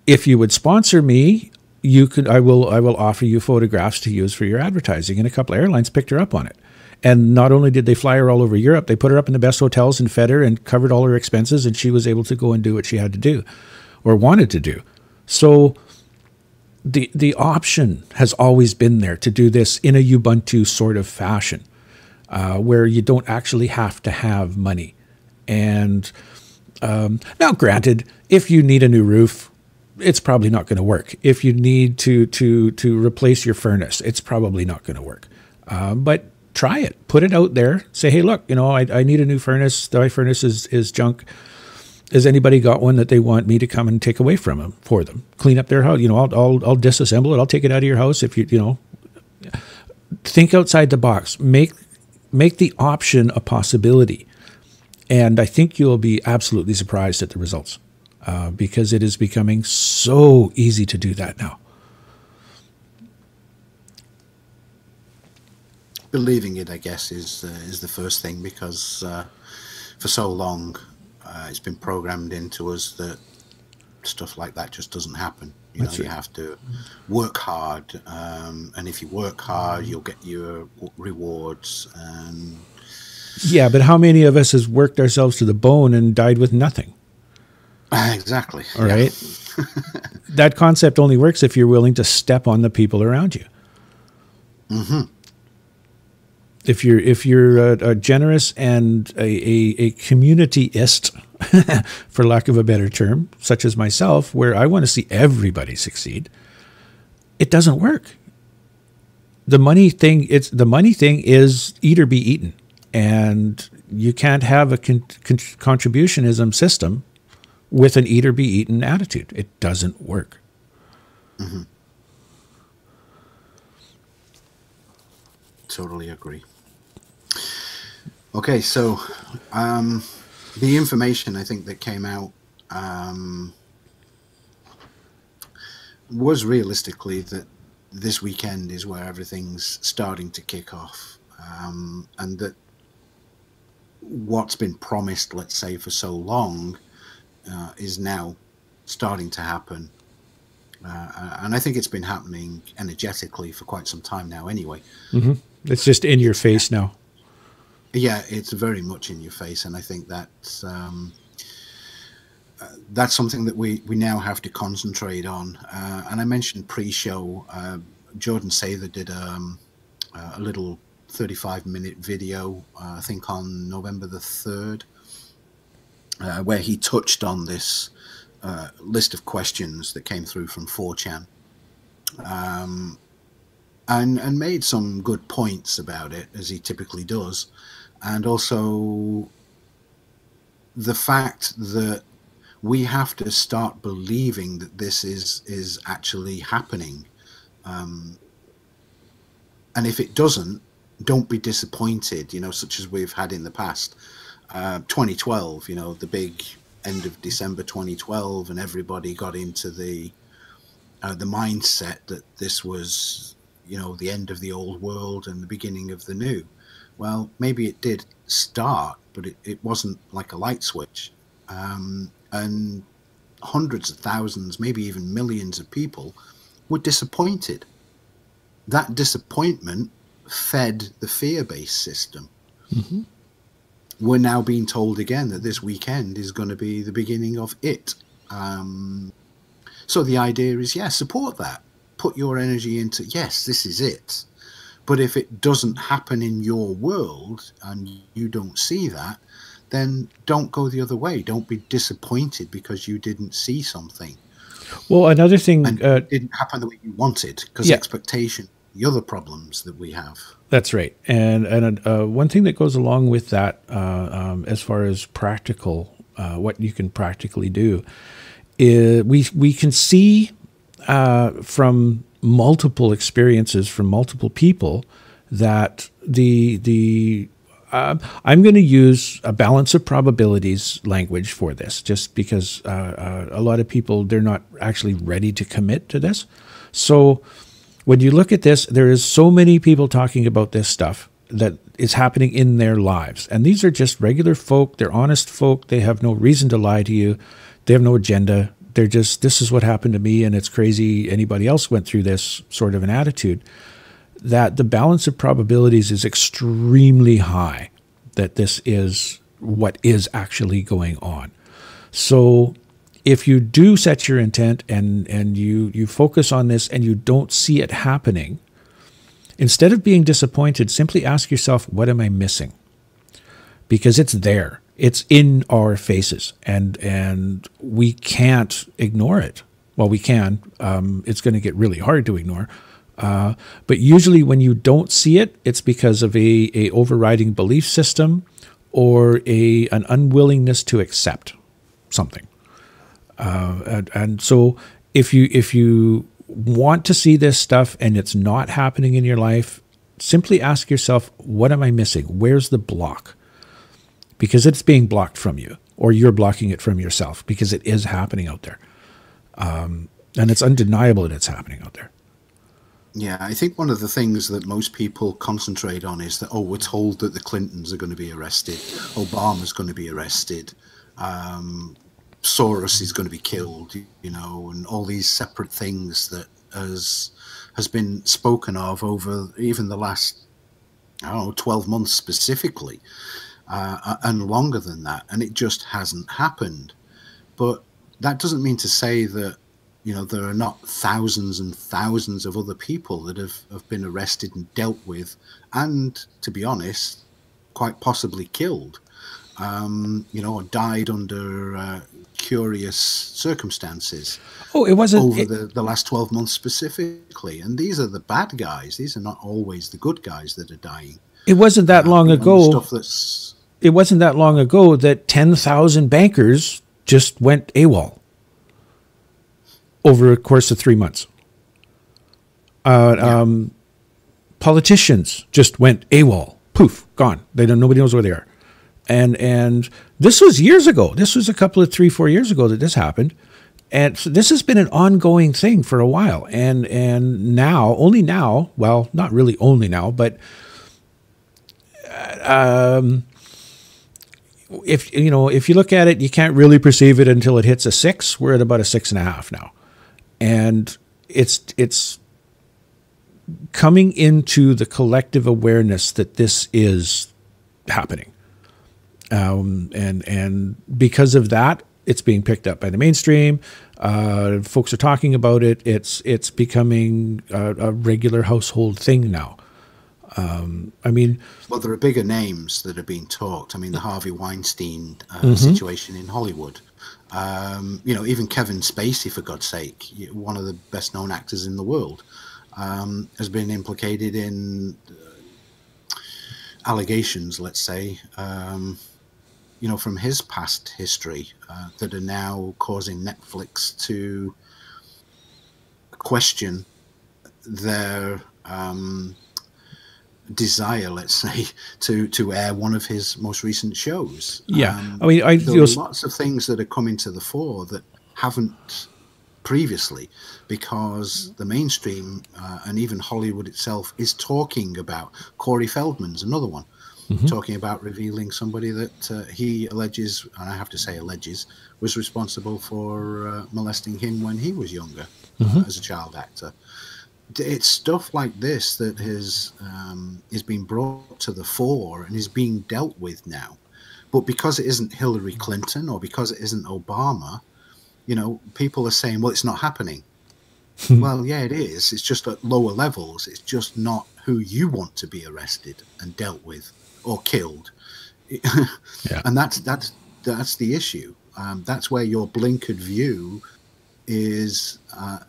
if you would sponsor me, I will offer you photographs to use for your advertising. And a couple of airlines picked her up on it. And not only did they fly her all over Europe, they put her up in the best hotels and fed her and covered all her expenses, and she was able to go and do what she had to do or wanted to do. So the option has always been there to do this in a Ubuntu sort of fashion, where you don't actually have to have money. And now, granted, if you need a new roof, it's probably not going to work. If you need to replace your furnace, it's probably not going to work. But try it. Put it out there. Say, hey, look, I need a new furnace. My furnace is junk. Has anybody got one that they want me to come and take away from them for them? Clean up their house. I'll disassemble it. I'll take it out of your house. If you think outside the box. Make the option a possibility. And I think you'll be absolutely surprised at the results because it is becoming so easy to do that now. Believing it, I guess, is the first thing, because for so long it's been programmed into us that stuff like that just doesn't happen. You have to work hard, and if you work hard, you'll get your rewards. Yeah, but how many of us has worked ourselves to the bone and died with nothing? Exactly. All right. That concept only works if you're willing to step on the people around you. Mm-hmm. If you're a generous and a communityist, for lack of a better term, such as myself, where I want to see everybody succeed, it doesn't work. The money thing is eat or be eaten, and you can't have a contributionism system with an eat or be eaten attitude. It doesn't work. Mm-hmm. Totally agree. Okay, so the information I think that came out was realistically that this weekend is where everything's starting to kick off, and that what's been promised, let's say, for so long is now starting to happen. And I think it's been happening energetically for quite some time now anyway. Mm-hmm. It's just in your face now. Yeah, it's very much in your face. And I think that's something that we now have to concentrate on. And I mentioned pre-show, Jordan Sather did a little 35-minute video, I think on November the 3rd. where he touched on this list of questions that came through from 4chan, and made some good points about it, as he typically does, and also the fact that we have to start believing that this is actually happening, and if it doesn't, don't be disappointed, such as we've had in the past. 2012, the big end of December 2012, and everybody got into the mindset that this was, the end of the old world and the beginning of the new. Well, maybe it did start, but it wasn't like a light switch. And hundreds of thousands, maybe even millions of people were disappointed. That disappointment fed the fear-based system. Mm-hmm. We're now being told again that this weekend is going to be the beginning of it. So the idea is, support that. Put your energy into, yes, this is it. But if it doesn't happen in your world and you don't see that, then don't go the other way. Don't be disappointed because you didn't see something. Well, another thing... And it didn't happen the way you wanted, because expectation, the other problems that we have. That's right. And one thing that goes along with that, as far as practical, what you can practically do, is we can see from multiple experiences from multiple people that I'm going to use a balance of probabilities language for this, just because a lot of people, they're not actually ready to commit to this. So when you look at this, there is so many people talking about this stuff that is happening in their lives. And these are just regular folk. They're honest folk. They have no reason to lie to you. They have no agenda. They're just, this is what happened to me, and it's crazy anybody else went through this sort of an attitude. That the balance of probabilities is extremely high that this is what is actually going on. So if you do set your intent and you focus on this and you don't see it happening, instead of being disappointed, simply ask yourself, what am I missing? Because it's there. It's in our faces, and we can't ignore it. Well, we can. It's going to get really hard to ignore. But usually when you don't see it, it's because of a overriding belief system or an unwillingness to accept something. And so if you want to see this stuff and it's not happening in your life, simply ask yourself, what am I missing? Where's the block? Because it's being blocked from you, or you're blocking it from yourself, because it is happening out there. And it's undeniable that it's happening out there. Yeah, I think one of the things that most people concentrate on is that, we're told that the Clintons are going to be arrested, Obama's going to be arrested, Soros is going to be killed, and all these separate things that has been spoken of over even the last, 12 months specifically, and longer than that, and it just hasn't happened. But that doesn't mean to say that there are not thousands and thousands of other people that have been arrested and dealt with, and, to be honest, quite possibly killed, or died under curious circumstances. Oh, it wasn't over the last 12 months specifically. And these are the bad guys. These are not always the good guys that are dying. It wasn't that long ago. It wasn't that long ago that 10,000 bankers just went AWOL over a course of 3 months. Politicians just went AWOL, poof, gone. Nobody knows where they are. And this was years ago. This was a couple of 3-4 years ago that this happened. And so this has been an ongoing thing for a while. And now, only now, well, not really only now, but if you look at it, you can't really perceive it until it hits a 6. We're at about a 6.5 now. And it's coming into the collective awareness that this is happening. And because of that, it's being picked up by the mainstream. Folks are talking about it. It's becoming a regular household thing now. I mean, well, there are bigger names that are being talked. I mean, the Harvey Weinstein situation in Hollywood. Even Kevin Spacey, for God's sake, one of the best known actors in the world, has been implicated in allegations, let's say, from his past history that are now causing Netflix to question their desire, let's say, to air one of his most recent shows. Yeah, there are lots of things that are coming to the fore that haven't previously, because the mainstream and even Hollywood itself is talking about. Corey Feldman's another one, talking about revealing somebody that he alleges, and I have to say alleges, was responsible for molesting him when he was younger as a child actor. It's stuff like this that is being brought to the fore and is being dealt with now. But because it isn't Hillary Clinton or because it isn't Obama, people are saying, well, it's not happening. Well, yeah, it is. It's just at lower levels. It's just not who you want to be arrested and dealt with or killed. Yeah. And that's the issue. That's where your blinkered view is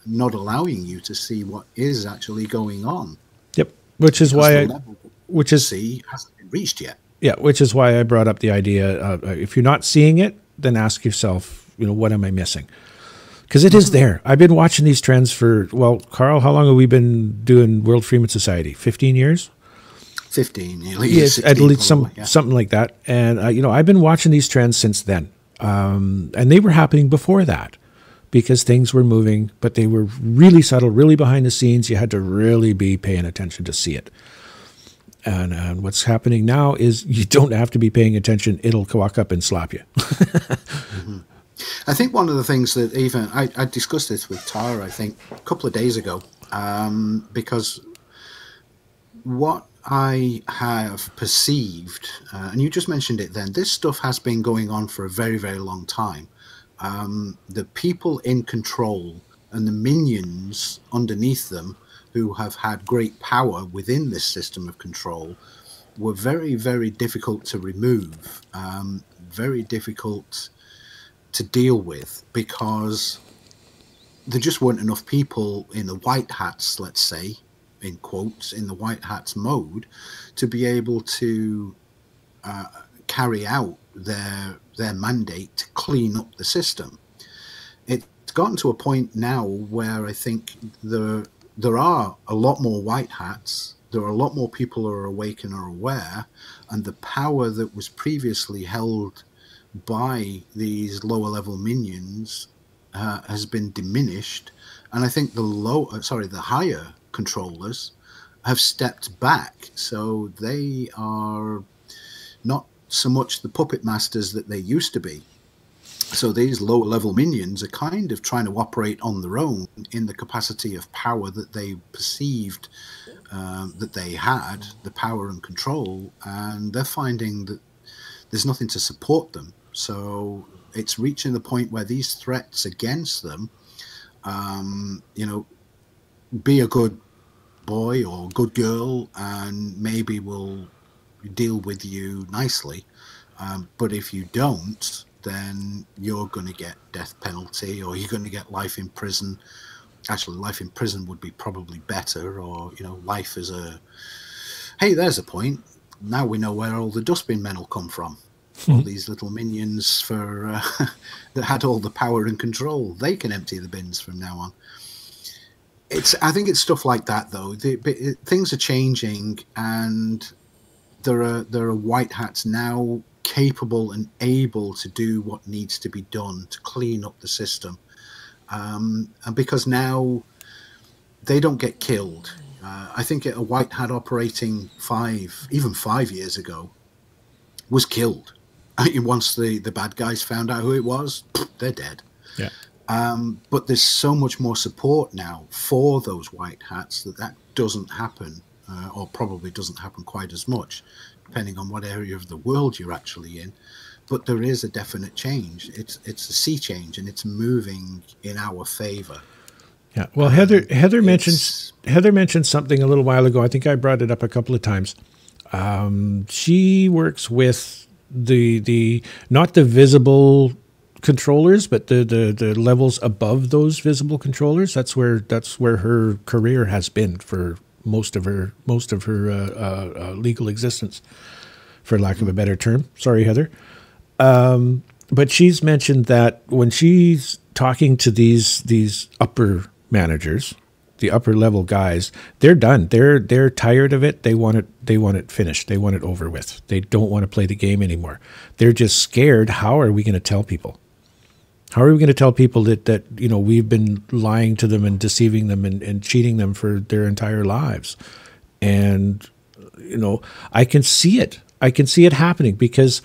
not allowing you to see what is actually going on. Yep. Which is why hasn't been reached yet. Yeah, which is why I brought up the idea if you're not seeing it, then ask yourself, what am I missing? Because it is there. I've been watching these trends for, Carl, how long have we been doing World Freeman Society? 15 years? 15, at least. Yes, 16, at least probably, something like that. And, I've been watching these trends since then. And they were happening before that because things were moving, but they were really subtle, really behind the scenes. You had to really be paying attention to see it. And what's happening now is you don't have to be paying attention. It'll walk up and slap you. I think one of the things that even I discussed this with Tara, I think, a couple of days ago, because what I have perceived, and you just mentioned it then, this stuff has been going on for a very, very long time. The people in control and the minions underneath them who have had great power within this system of control were very, very difficult to remove, very difficult to deal with, because there just weren't enough people in the white hats, let's say, in quotes, in the white hats mode, to be able to carry out their mandate to clean up the system. It's gotten to a point now where I think there are a lot more white hats, there are a lot more people who are awake and are aware, and the power that was previously held by these lower level minions has been diminished, and I think the higher controllers have stepped back, so they are not so much the puppet masters that they used to be. So these lower level minions are kind of trying to operate on their own in the capacity of power that they perceived that they had, the power and control, and they're finding that there's nothing to support them. So it's reaching the point where these threats against them, be a good boy or good girl and maybe we'll deal with you nicely. But if you don't, then you're going to get death penalty or you're going to get life in prison. Actually, life in prison would be probably better, or, life as hey, there's a point. Now we know where all the dustbin men will come from. All these little minions that had all the power and control. They can empty the bins from now on. I think it's stuff like that, though. Things are changing, and there are white hats now capable and able to do what needs to be done to clean up the system. And because now they don't get killed. I think a white hat operating 5 years ago was killed. Once the bad guys found out who it was, they're dead. Yeah. But there's so much more support now for those white hats that doesn't happen, or probably doesn't happen quite as much, depending on what area of the world you're actually in. But there is a definite change. It's a sea change, and it's moving in our favor. Yeah. Well, Heather mentioned something a little while ago. I think I brought it up a couple of times. She works with the not the visible controllers, but the levels above those visible controllers. That's where her career has been for most of her legal existence, for lack of a better term. Sorry, Heather. But she's mentioned that when she's talking to these upper managers, the upper level guys, they're done. They're tired of it. They want it finished. They want it over with. They don't want to play the game anymore. They're just scared. How are we going to tell people? How are we going to tell people that we've been lying to them and deceiving them and cheating them for their entire lives? And I can see it. I can see it happening, because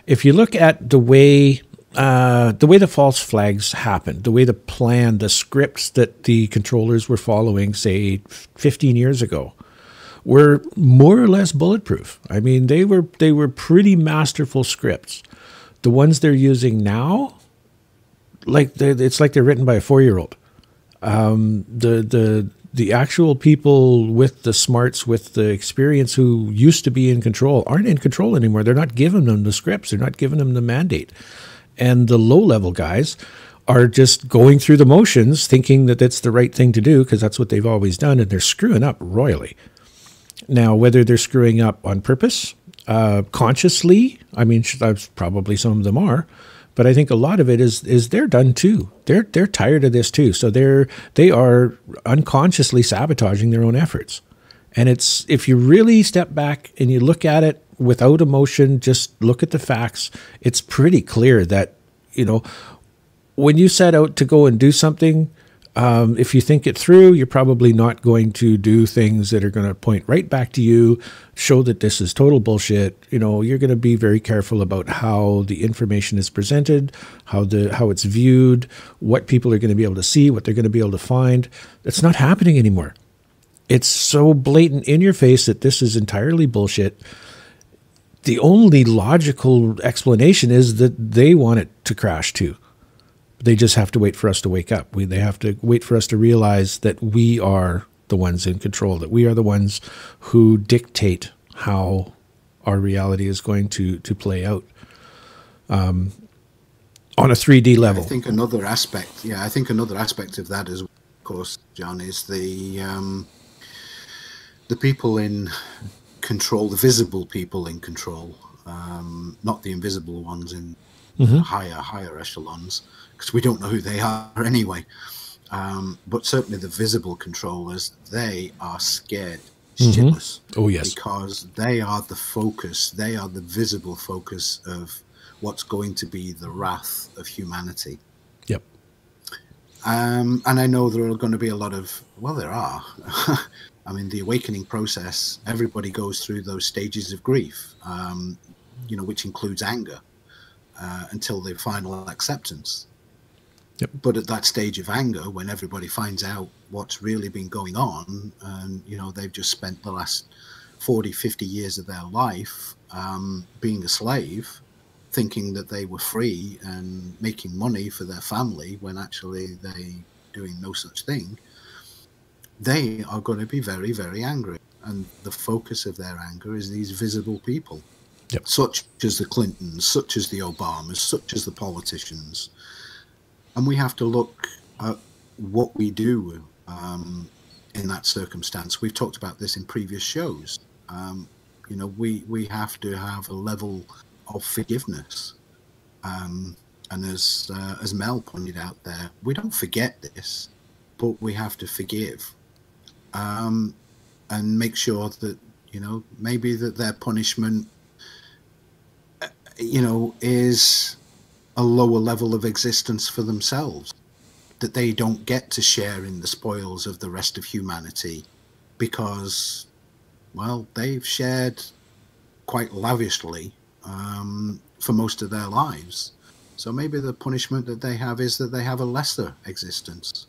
if you look at the way the false flags happened, the way the scripts that the controllers were following, say 15 years ago, were more or less bulletproof. I mean, they were pretty masterful scripts. The ones they're using now, it's like they're written by a 4-year-old. The actual people with the smarts, with the experience, who used to be in control, aren't in control anymore. They're not giving them the scripts. They're not giving them the mandate. And the low-level guys are just going through the motions, thinking that that's the right thing to do because that's what they've always done, and they're screwing up royally. Now, whether they're screwing up on purpose, consciously, I mean, probably some of them are, but I think a lot of it is they're done too. They're tired of this too. So they are unconsciously sabotaging their own efforts. And if you really step back and you look at it without emotion, just look at the facts, it's pretty clear that, when you set out to go and do something, if you think it through, you're probably not going to do things that are going to point right back to you, show that this is total bullshit. You're going to be very careful about how the information is presented, how it's viewed, what people are going to be able to see, what they're going to be able to find. It's not happening anymore. It's so blatant in your face that this is entirely bullshit. The only logical explanation is that they want it to crash too. They just have to wait for us to wake up. They have to wait for us to realize that we are the ones in control, that we are the ones who dictate how our reality is going to play out on a 3D level. I think another aspect of that is, of course, John, is the people in control, the visible people in control, not the invisible ones in higher echelons, because we don't know who they are anyway. But certainly the visible controllers, they are scared shitless. Oh, yes. Because they are the focus, they are the visible focus of what's going to be the wrath of humanity. Yep. And I know there are going to be a lot of, there are. I mean, the awakening process, everybody goes through those stages of grief, which includes anger, until the final acceptance. Yep. But at that stage of anger, when everybody finds out what's really been going on, and they've just spent the last 40, 50 years of their life being a slave, thinking that they were free and making money for their family, when actually they doing no such thing, they are going to be very, very angry. And the focus of their anger is these visible people, yep, such as the Clintons, such as the Obamas, such as the politicians. And we have to look at what we do in that circumstance. We've talked about this in previous shows. We have to have a level of forgiveness. And as Mel pointed out there, we don't forget this, but we have to forgive. And make sure that, maybe that their punishment, is a lower level of existence for themselves, that they don't get to share in the spoils of the rest of humanity because, they've shared quite lavishly for most of their lives. So maybe the punishment that they have is that they have a lesser existence.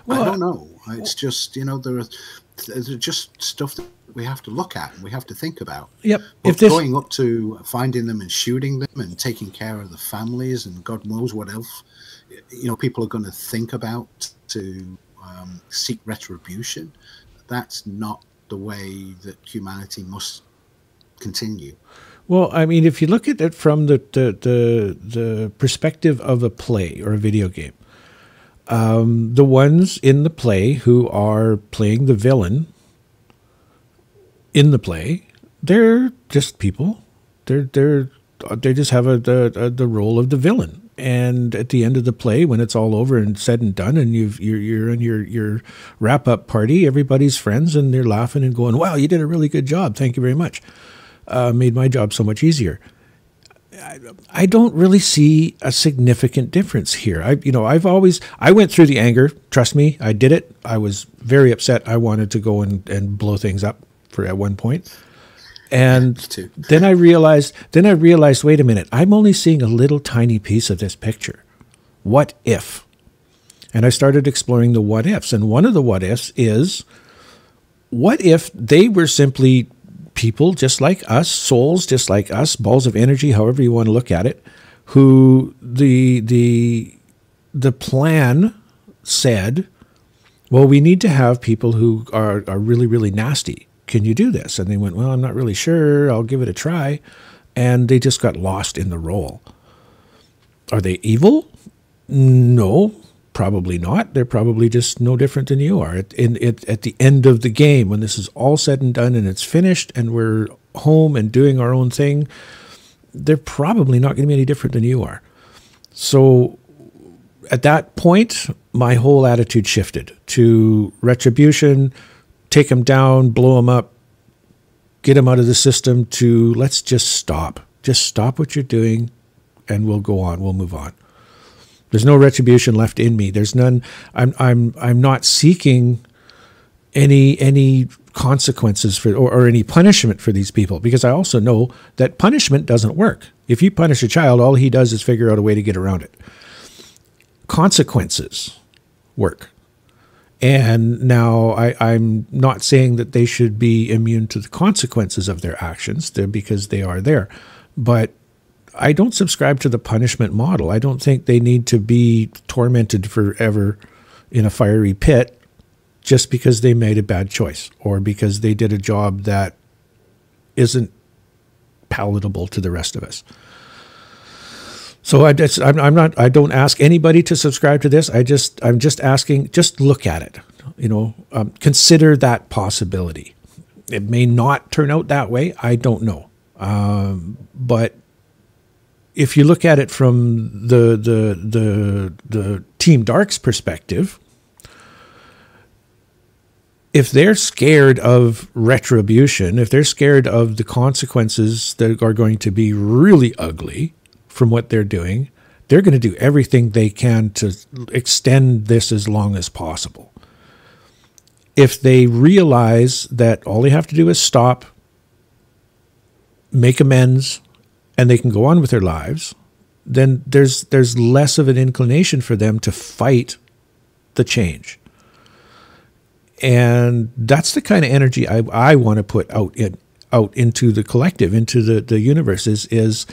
Well, I don't know. It's just, there's just stuff that we have to look at and we have to think about. Yep. But going up to finding them and shooting them and taking care of the families and God knows what else, people are going to think about to seek retribution, that's not the way that humanity must continue. Well, I mean, if you look at it from the perspective of a play or a video game, the ones in the play who are playing the villain in the play, they're just people. They just have the role of the villain. And at the end of the play, when it's all over and said and done, and you're in your wrap up party, everybody's friends and they're laughing and going, "Wow, you did a really good job. Thank you very much. Made my job so much easier." I don't really see a significant difference here. I went through the anger. Trust me, I did it. I was very upset. I wanted to go and blow things up at one point. And then I realized, wait a minute, I'm only seeing a little tiny piece of this picture. What if? And I started exploring the what ifs. And one of the what ifs is, what if they were simply people just like us, souls just like us, balls of energy, however you want to look at it, who the plan said, well, we need to have people who are really, really nasty. Can you do this? And they went, well, I'm not really sure. I'll give it a try. And they just got lost in the role. Are they evil? No, probably not. They're probably just no different than you are. At the end of the game, when this is all said and done and it's finished and we're home and doing our own thing, they're probably not going to be any different than you are. So at that point, my whole attitude shifted to retribution, take them down, blow them up, get them out of the system, to let's just stop. Just stop what you're doing and we'll go on. We'll move on. There's no retribution left in me. There's none. I'm not seeking any consequences for or any punishment for these people, because I also know that punishment doesn't work. If you punish a child, all he does is figure out a way to get around it. Consequences work. And now I'm not saying that they should be immune to the consequences of their actions, because they are there. But I don't subscribe to the punishment model. I don't think they need to be tormented forever in a fiery pit just because they made a bad choice or because they did a job that isn't palatable to the rest of us. So I don't ask anybody to subscribe to this. I'm just asking, just look at it, consider that possibility. It may not turn out that way. I don't know. But if you look at it from the Team Dark's perspective, if they're scared of retribution, if they're scared of the consequences that are going to be really ugly from what they're doing, they're going to do everything they can to extend this as long as possible. If they realize that all they have to do is stop, make amends, and they can go on with their lives, then there's less of an inclination for them to fight the change. And that's the kind of energy I want to put out into the collective, into the universe is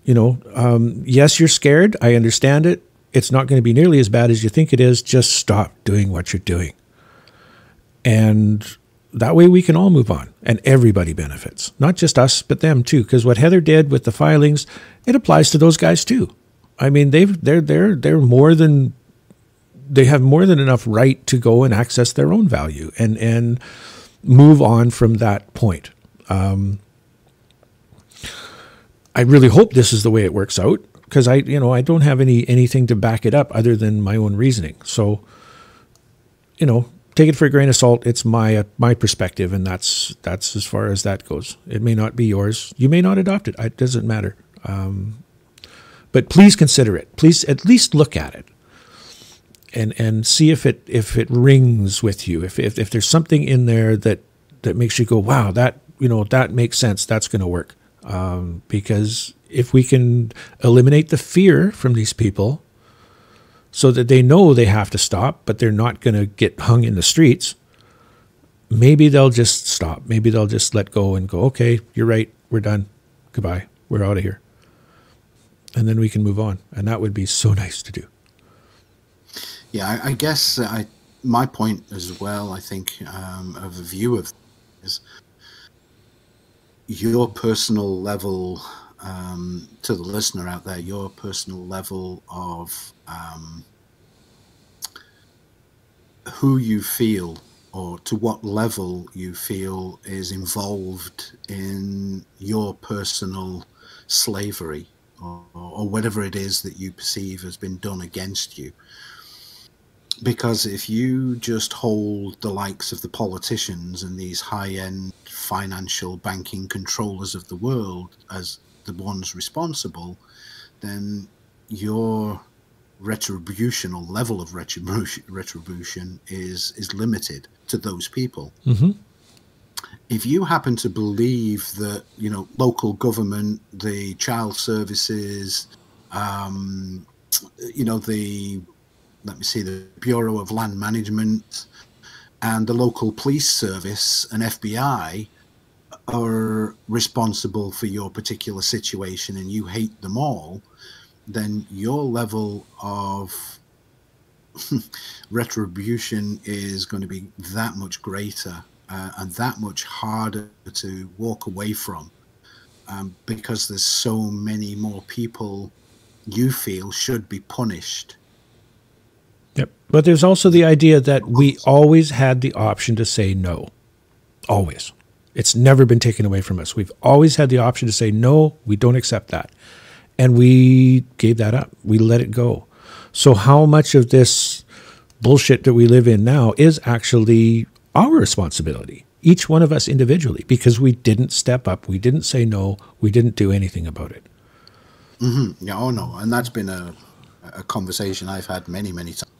yes, you're scared. I understand it. It's not going to be nearly as bad as you think it is. Just stop doing what you're doing. And that way we can all move on and everybody benefits, not just us, but them too. Because what Heather did with the filings, it applies to those guys too. I mean, they have more than enough right to go and access their own value and move on from that point. I really hope this is the way it works out, because I don't have anything to back it up other than my own reasoning. So, take it for a grain of salt. It's my perspective, and that's as far as that goes. It may not be yours. You may not adopt it. It doesn't matter. But please consider it. Please at least look at it, and see if it rings with you. If there's something in there that makes you go, wow, that makes sense. That's going to work. Because if we can eliminate the fear from these people so that they know they have to stop, but they're not going to get hung in the streets, maybe they'll just stop. Maybe they'll just let go and go, okay, you're right. We're done. Goodbye. We're out of here. And then we can move on. And that would be so nice to do. Yeah, I guess my point as well, I think, of a view of is your personal level, to the listener out there, your personal level of who you feel, or to what level you feel is involved in your personal slavery, or whatever it is that you perceive has been done against you. Because if you just hold the likes of the politicians and these high-end financial banking controllers of the world as the ones responsible, then your retribution or level of retribution is limited to those people. Mm-hmm. If you happen to believe that, you know, local government, the child services, you know, the Bureau of Land Management and the local police service and FBI are responsible for your particular situation, and you hate them all, then your level of retribution is going to be that much greater and that much harder to walk away from, because there's so many more people you feel should be punished. Yep. But there's also the idea that we always had the option to say no. Always. It's never been taken away from us. We've always had the option to say, no, we don't accept that. And we gave that up. We let it go. So how much of this bullshit that we live in now is actually our responsibility, each one of us individually, because we didn't step up. We didn't say no. We didn't do anything about it. Mm-hmm. Yeah, oh no. And that's been a conversation I've had many, many times.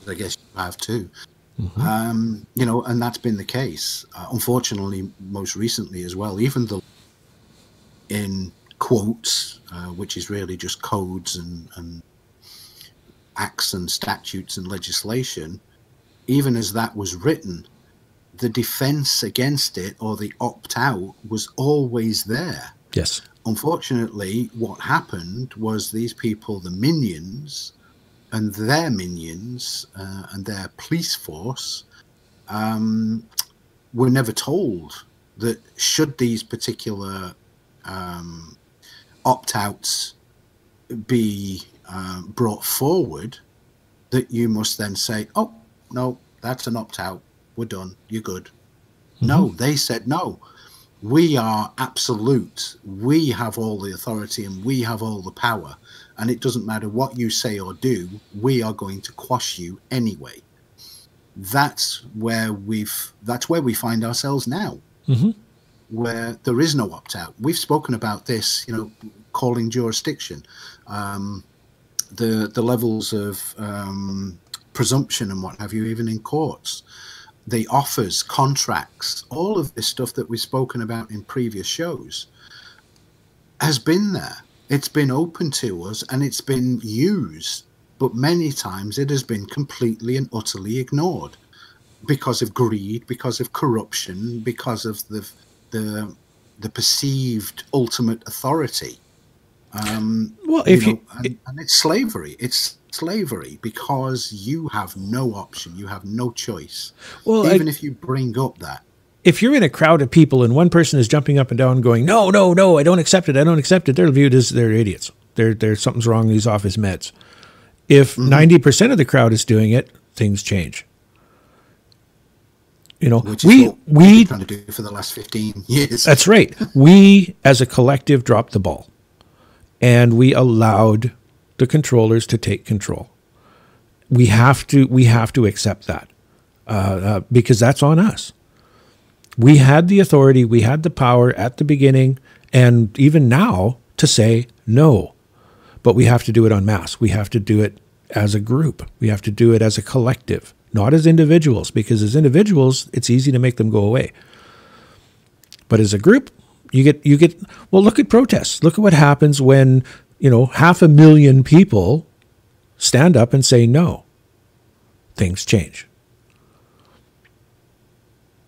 I guess you have too. Mm-hmm. You know, and that's been the case. Unfortunately, most recently as well, even though in quotes, which is really just codes and acts and statutes and legislation, even as that was written, the defense against it or the opt-out was always there. Yes. Unfortunately, what happened was these people, the minions, and their minions and their police force were never told that should these particular opt-outs be brought forward, that you must then say, oh, no, that's an opt-out. We're done. You're good. Mm-hmm. No, they said no. We are absolute. We have all the authority and we have all the power. And it doesn't matter what you say or do, we are going to quash you anyway. That's where we find ourselves now, mm-hmm. where there is no opt-out. We've spoken about this, you know, calling jurisdiction, the levels of presumption and what have you, even in courts, the offers, contracts, all of this stuff that we've spoken about in previous shows has been there. It's been open to us and it's been used, but many times it has been completely and utterly ignored because of greed, because of corruption, because of the perceived ultimate authority. Well, if and it's slavery. It's slavery because you have no option, you have no choice. Well, even if you bring up that. If you're in a crowd of people and one person is jumping up and down going, no, no, no, I don't accept it, I don't accept it, they're viewed as they're idiots. They're something's wrong, he's off his meds. If 90% of the crowd is doing it, things change. You know, which is what we've been trying to do for the last 15 years. That's right. We, as a collective, dropped the ball. And we allowed the controllers to take control. We have to accept that because that's on us. We had the authority, we had the power at the beginning, and even now to say no. But we have to do it en masse. We have to do it as a group. We have to do it as a collective, not as individuals, because as individuals, it's easy to make them go away. But as a group, you get, well, look at protests. Look at what happens when, 500,000 people stand up and say no. Things change.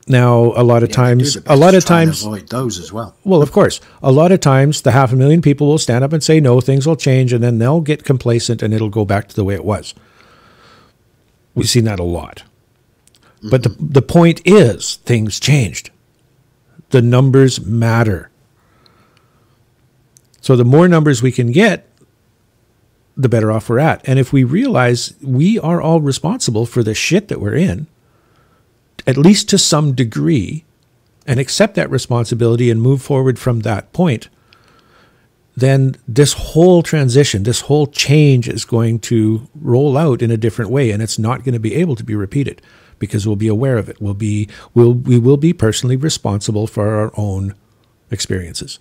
Now, a lot of times, avoid those as well. Well, of course, a lot of times the 500,000 people will stand up and say no, things will change, and then they'll get complacent and it'll go back to the way it was. We've seen that a lot. But the point is, things changed. The numbers matter. So the more numbers we can get, the better off we're at. And if we realize we are all responsible for the shit that we're in, at least to some degree, and accept that responsibility and move forward from that point, then this whole transition, this whole change is going to roll out in a different way, and it's not going to be able to be repeated because we'll be aware of it. We will be personally responsible for our own experiences.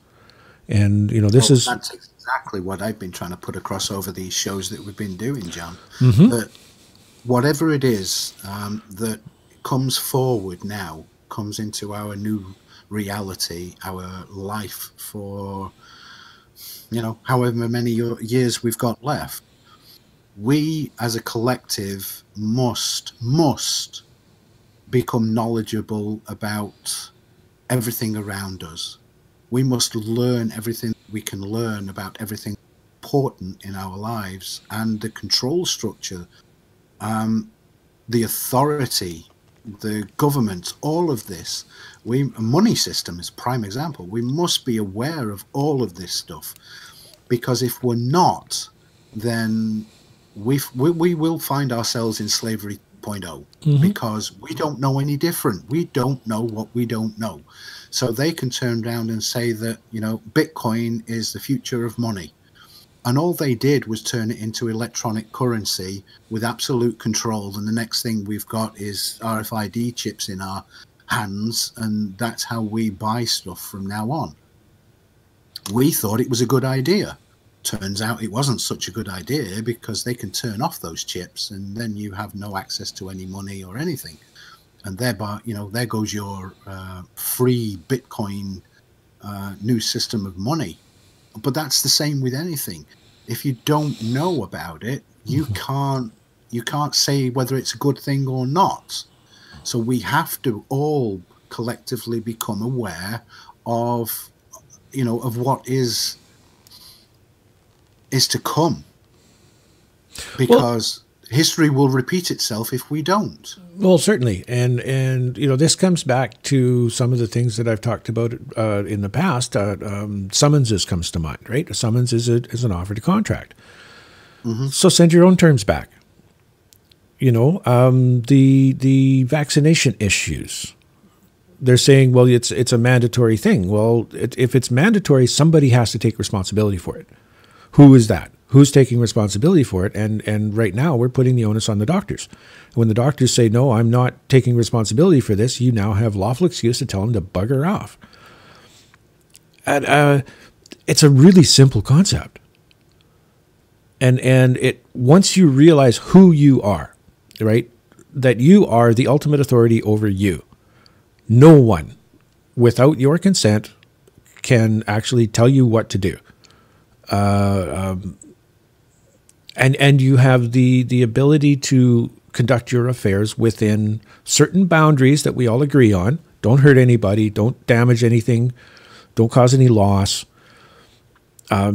And, you know, that's exactly what I've been trying to put across over these shows that we've been doing, John. That whatever it is that comes forward now, comes into our new reality, our life for, you know, however many years we've got left, we as a collective must become knowledgeable about everything around us. We must learn everything we can learn about everything important in our lives, and the control structure, the authority, the government, all of this. Money system is a prime example. We must be aware of all of this stuff, because if we're not, then we will find ourselves in slavery 2.0, because we don't know any different. We don't know what we don't know. So they can turn around and say that, you know, Bitcoin is the future of money. And all they did was turn it into electronic currency with absolute control. And the next thing we've got is RFID chips in our hands. And that's how we buy stuff from now on. We thought it was a good idea. Turns out it wasn't such a good idea, because they can turn off those chips and then you have no access to any money or anything. And thereby, you know, there goes your free Bitcoin new system of money. But that's the same with anything. If you don't know about it, you can't say whether it's a good thing or not. So we have to all collectively become aware of, you know, of what is to come, because history will repeat itself if we don't. Well, certainly. And you know, this comes back to some of the things that I've talked about in the past. Summonses comes to mind, right? A summons is an offer to contract. So send your own terms back. You know, the vaccination issues. They're saying, well, it's a mandatory thing. Well, if it's mandatory, somebody has to take responsibility for it. Who is that? Who's taking responsibility for it? And right now we're putting the onus on the doctors. When the doctors say, no, I'm not taking responsibility for this, you now have lawful excuse to tell them to bugger off. And it's a really simple concept. And once you realize who you are, right, that you are the ultimate authority over you, no one without your consent can actually tell you what to do. And you have the ability to conduct your affairs within certain boundaries that we all agree on. Don't hurt anybody. Don't damage anything. Don't cause any loss.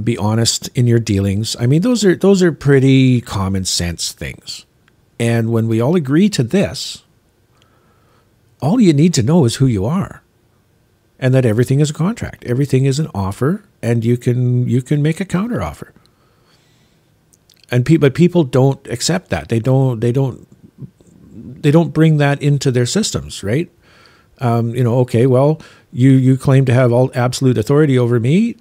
Be honest in your dealings. I mean, those are pretty common sense things. And when we all agree to this, all you need to know is who you are, and that everything is a contract. Everything is an offer, and you can make a counter offer. But people don't accept that. They don't bring that into their systems, right? You know, okay, well, you claim to have all absolute authority over me.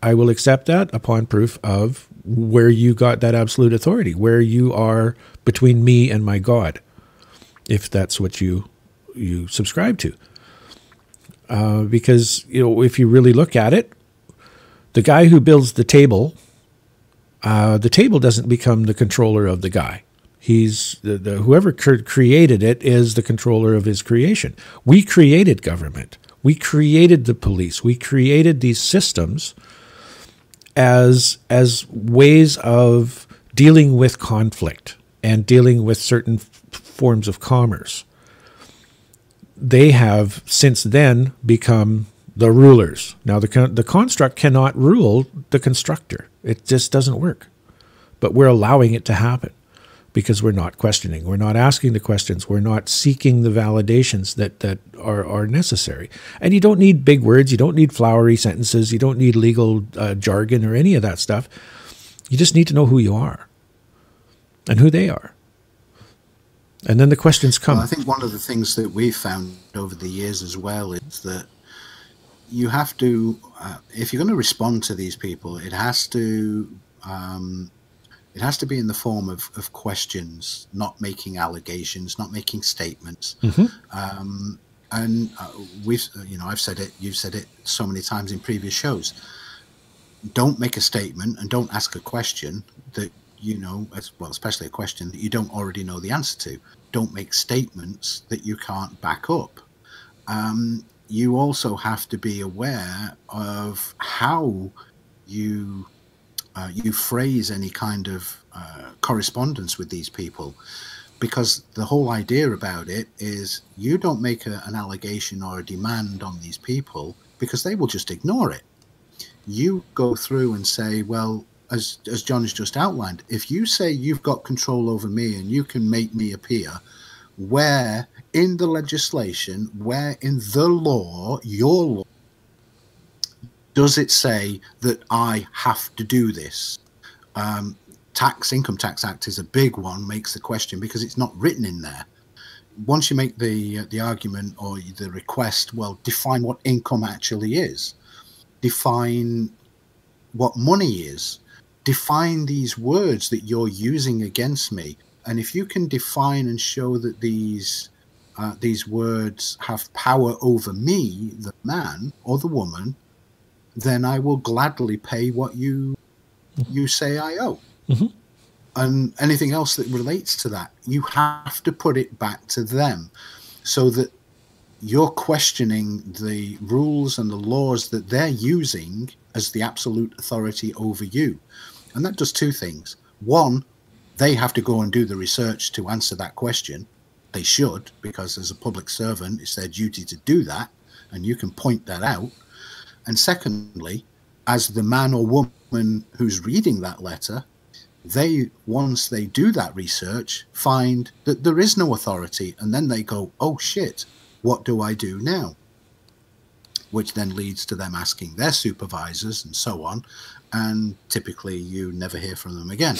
I will accept that upon proof of where you got that absolute authority, where you are between me and my God, if that's what you subscribe to. Because, you know, if you really look at it, the guy who builds the table doesn't become the controller of the guy. He's whoever created it is the controller of his creation. We created government. We created the police. We created these systems as ways of dealing with conflict and dealing with certain forms of commerce. They have since then become the rulers. Now, the construct cannot rule the constructor. It just doesn't work. But we're allowing it to happen. because we're not questioning. We're not asking the questions. We're not seeking the validations that are necessary. And you don't need big words. You don't need flowery sentences. You don't need legal jargon or any of that stuff. You just need to know who you are and who they are. And then the questions come. Well, I think one of the things that we've found over the years as well is that you have to, if you're going to respond to these people, it has to be in the form of questions, not making allegations, not making statements. And we've, I've said it, you've said it so many times in previous shows. Don't make a statement and don't ask a question that especially a question that you don't already know the answer to. Don't make statements that you can't back up. You also have to be aware of how you phrase any kind of correspondence with these people, because the whole idea about it is you don't make an allegation or a demand on these people because they will just ignore it. You go through and say, well, as John has just outlined, if you say you've got control over me and you can make me appear, where in the legislation, where in the law, your law, does it say that I have to do this? Income Tax Act is a big one, makes the question, because it's not written in there. Once you make the argument or the request, well, define what income actually is. Define what money is. Define these words that you're using against me. And if you can define and show that these words have power over me, the man or the woman, then I will gladly pay what you say I owe. And anything else that relates to that, you have to put it back to them, so that you're questioning the rules and the laws that they're using as the absolute authority over you. And that does two things. One, they have to go and do the research to answer that question. They should, because as a public servant, it's their duty to do that, and you can point that out. And secondly, as the man or woman who's reading that letter, once they do that research, find that there is no authority, and then they go, oh shit, what do I do now? Which then leads to them asking their supervisors and so on, and typically you never hear from them again.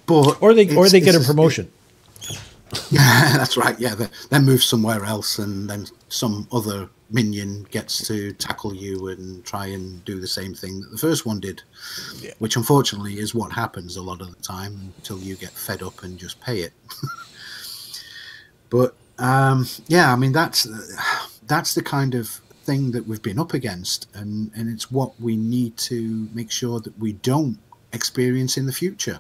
But or they get a promotion. Yeah, that's right. Yeah, they move somewhere else, and then some other minion gets to tackle you and try and do the same thing that the first one did, which unfortunately is what happens a lot of the time until you get fed up and just pay it. But yeah, I mean that's the kind of thing that we've been up against, and it's what we need to make sure that we don't experience in the future.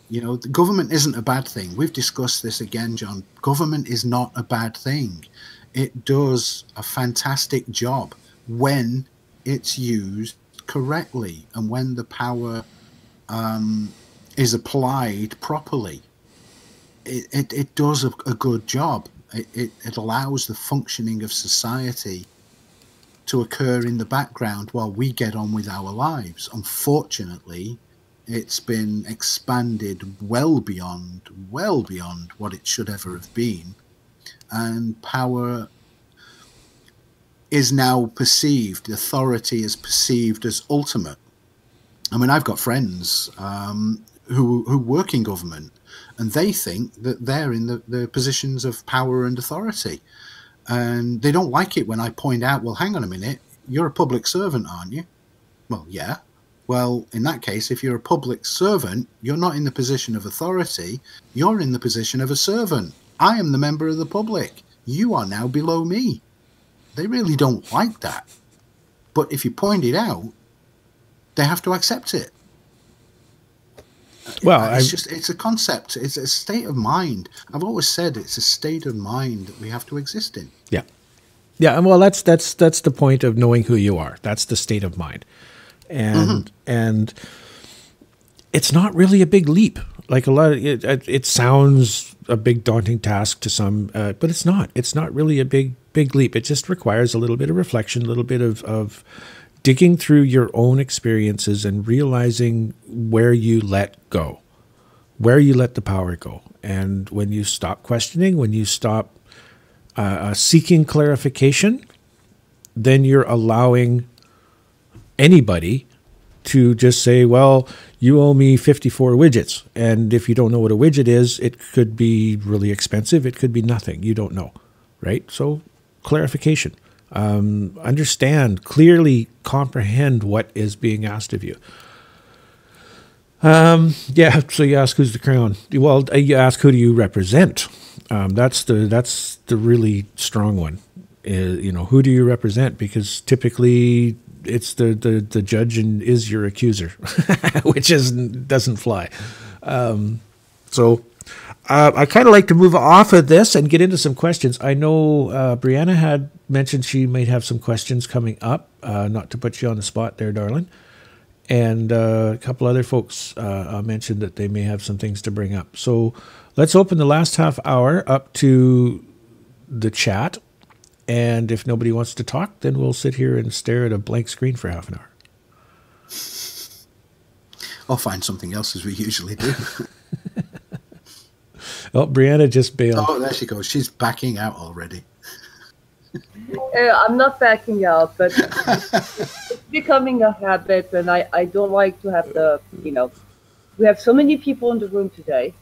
You know, the government isn't a bad thing. We've discussed this again, John. Government is not a bad thing. It does a fantastic job when it's used correctly and when the power is applied properly. It does a good job. It allows the functioning of society to occur in the background while we get on with our lives. Unfortunately, it's been expanded well beyond what it should ever have been. And power is now perceived, authority is perceived as ultimate. I mean, I've got friends who work in government, and they think that they're in the positions of power and authority. And they don't like it when I point out, well, hang on a minute, you're a public servant, aren't you? Well, yeah. Well, in that case, if you're a public servant, you're not in the position of authority, you're in the position of a servant. I am the member of the public. You are now below me. They really don't like that. But if you point it out, they have to accept it. Well, it's a concept. It's a state of mind. I've always said it's a state of mind that we have to exist in. Yeah. Yeah, and well, that's the point of knowing who you are. That's the state of mind. And it's not really a big leap. Like a lot of it sounds a big daunting task to some, but it's not. It's not really a big leap. It just requires a little bit of reflection, a little bit of digging through your own experiences and realizing where you let go. where you let the power go. And when you stop questioning, when you stop seeking clarification, then you're allowing anybody to just say, well, you owe me 54 widgets. And if you don't know what a widget is, it could be really expensive. It could be nothing. You don't know, right? So clarification. Understand, clearly comprehend what is being asked of you. Yeah, so you ask who's the crown. Well, you ask who do you represent. That's the really strong one. Who do you represent? Because typically it's the judge and is your accuser, which doesn't fly. So I kind of like to move off of this and get into some questions. I know Brianna had mentioned she might have some questions coming up, not to put you on the spot there, darling. And a couple other folks mentioned that they may have some things to bring up. So let's open the last half hour up to the chat. And if nobody wants to talk, then we'll sit here and stare at a blank screen for half an hour. I'll find something else, as we usually do. Oh, Brianna just bailed. Oh, there she goes. She's backing out already. I'm not backing out, but it's becoming a habit, and I don't like to have we have so many people in the room today,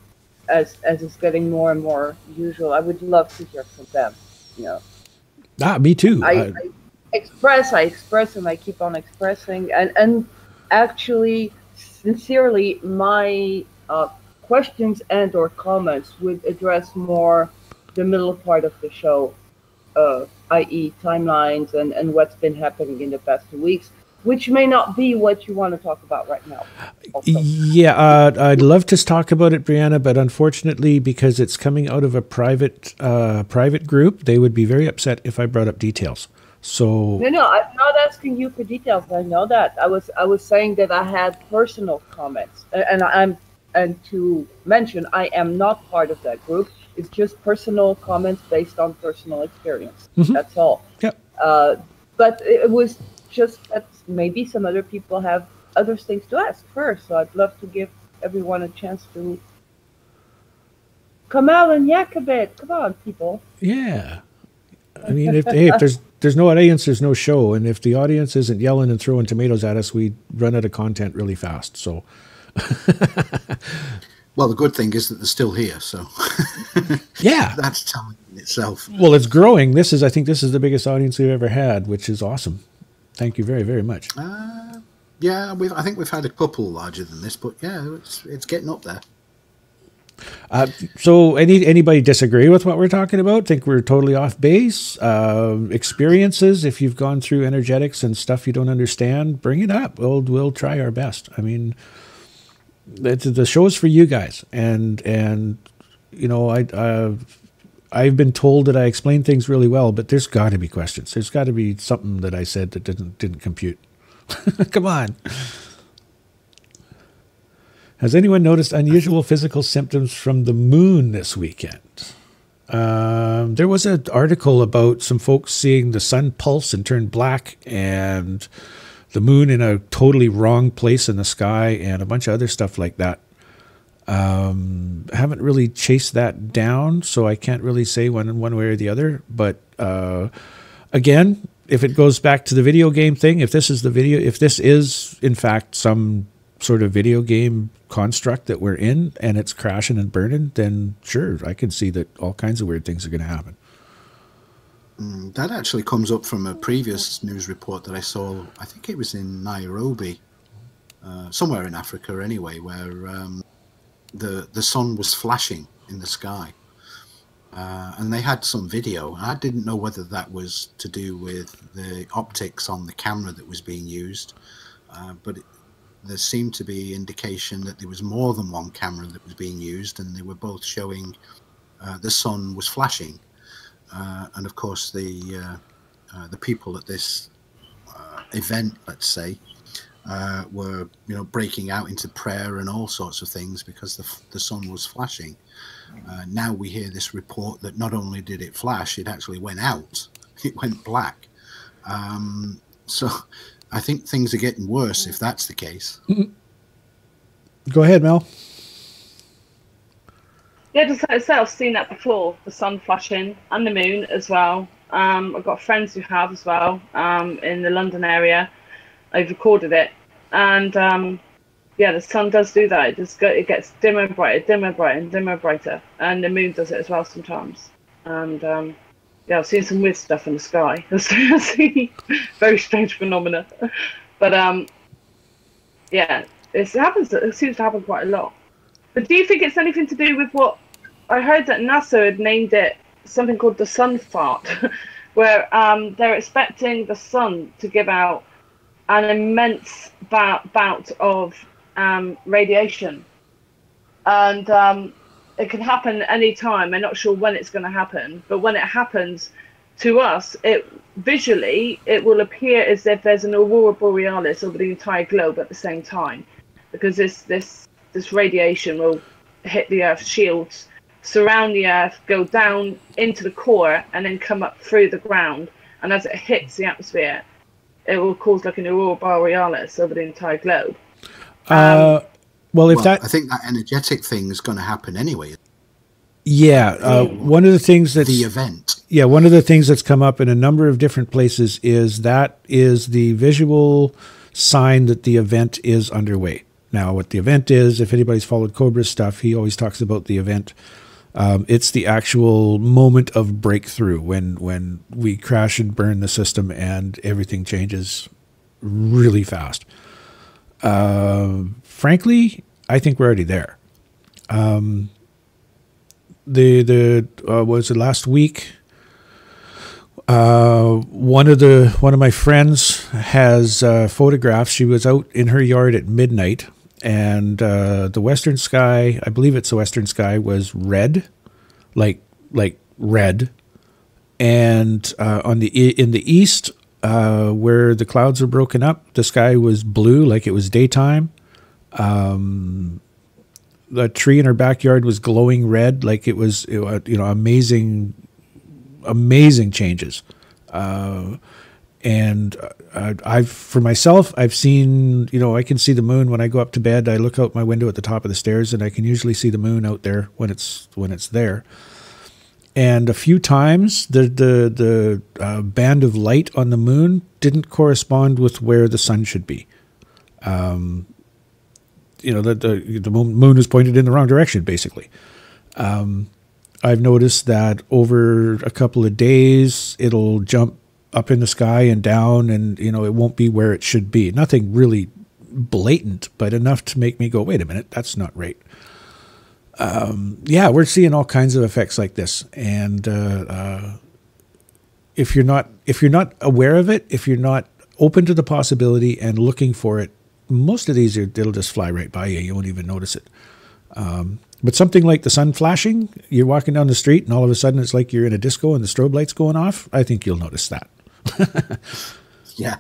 as it's getting more and more usual. I would love to hear from them, Me too. I express, and I keep on expressing, and actually, sincerely, my questions and or comments would address more the middle part of the show, i.e. timelines and what's been happening in the past 2 weeks, which may not be what you want to talk about right now. Also. Yeah, I'd love to talk about it, Brianna, but unfortunately, because it's coming out of a private group, they would be very upset if I brought up details. So No, I'm not asking you for details. I know that. I was saying that I had personal comments, and to mention, I am not part of that group. It's just personal comments based on personal experience. Mm-hmm. That's all. Yep. But it was just that maybe some other people have other things to ask first. So I'd love to give everyone a chance to come out and yak a bit. Come on, people. Yeah. I mean, if there's no audience, there's no show. And if the audience isn't yelling and throwing tomatoes at us, we run out of content really fast. So. Well, the good thing is that they're still here, so yeah, that's telling itself. Well, it's growing. I think this is the biggest audience we've ever had, which is awesome. Thank you very, very much. Yeah, I think we've had a couple larger than this, but yeah, it's getting up there. So anybody disagree with what we're talking about? Think we're totally off base? Experiences, if you've gone through energetics and stuff you don't understand, bring it up. We'll try our best. I mean, the show's for you guys, and I've been told that I explain things really well, but there's got to be questions. There's got to be something that I said that didn't compute. Come on. Has anyone noticed unusual physical symptoms from the moon this weekend? There was an article about some folks seeing the sun pulse and turn black, and the moon in a totally wrong place in the sky, and a bunch of other stuff like that. Haven't really chased that down, so I can't really say one way or the other. But again, if it goes back to the video game thing, if this is in fact some sort of video game construct that we're in and it's crashing and burning, then sure, I can see that all kinds of weird things are going to happen. That actually comes up from a previous news report that I saw. I think it was in Nairobi, somewhere in Africa anyway, where the sun was flashing in the sky. And they had some video. I didn't know whether that was to do with the optics on the camera that was being used, but there seemed to be indication that there was more than one camera that was being used, and they were both showing the sun was flashing. And of course, the people at this event, let's say, were breaking out into prayer and all sorts of things because the sun was flashing. Now we hear this report that not only did it flash, it actually went out. It went black. So I think things are getting worse if that's the case. Go ahead, Mel. Yeah, just like I said, I've seen that before, the sun flashing and the moon as well. I've got friends who have as well, in the London area. I've recorded it. And yeah, the sun does do that. It gets dimmer and brighter, dimmer, brighter, and dimmer, brighter. And the moon does it as well sometimes. And yeah, I've seen some weird stuff in the sky. I've seen very strange phenomena. But yeah, it happens. It seems to happen quite a lot. But do you think it's anything to do with what I heard that NASA had named it something called the sun fart, where they're expecting the sun to give out an immense bout of radiation, and it can happen any time. I'm not sure when it's going to happen, but when it happens to us, visually it will appear as if there's an aurora borealis over the entire globe at the same time, because this radiation will hit the Earth's shields, surround the Earth, go down into the core, and then come up through the ground. And as it hits the atmosphere, it will cause like an aurora borealis over the entire globe. Well, I think that energetic thing is going to happen anyway. Yeah, one of the things that's the event. Yeah, one of the things that's come up in a number of different places is the visual sign that the event is underway. Now, what the event is, if anybody's followed Cobra's stuff, he always talks about the event. It's the actual moment of breakthrough when we crash and burn the system and everything changes really fast. Frankly, I think we're already there. Was it last week? One of my friends has photographs. She was out in her yard at midnight, and the western sky, I believe it's the western sky, was red, like red, and in the east, where the clouds were broken up, the sky was blue, like it was daytime. The tree in her backyard was glowing red, like it was, amazing changes. And for myself, I've seen, I can see the moon when I go up to bed. I look out my window at the top of the stairs, and I can usually see the moon out there when it's there. And a few times, the band of light on the moon didn't correspond with where the sun should be. The moon is pointed in the wrong direction, basically. I've noticed that over a couple of days, it'll jump up in the sky and down, and it won't be where it should be. Nothing really blatant, but enough to make me go, wait a minute, that's not right. Yeah, we're seeing all kinds of effects like this, and if you're not aware of it, if you're not open to the possibility and looking for it, most of these it'll just fly right by you. You won't even notice it. But something like the sun flashing, you're walking down the street and all of a sudden it's like you're in a disco and the strobe light's going off. I think you'll notice that. Yeah.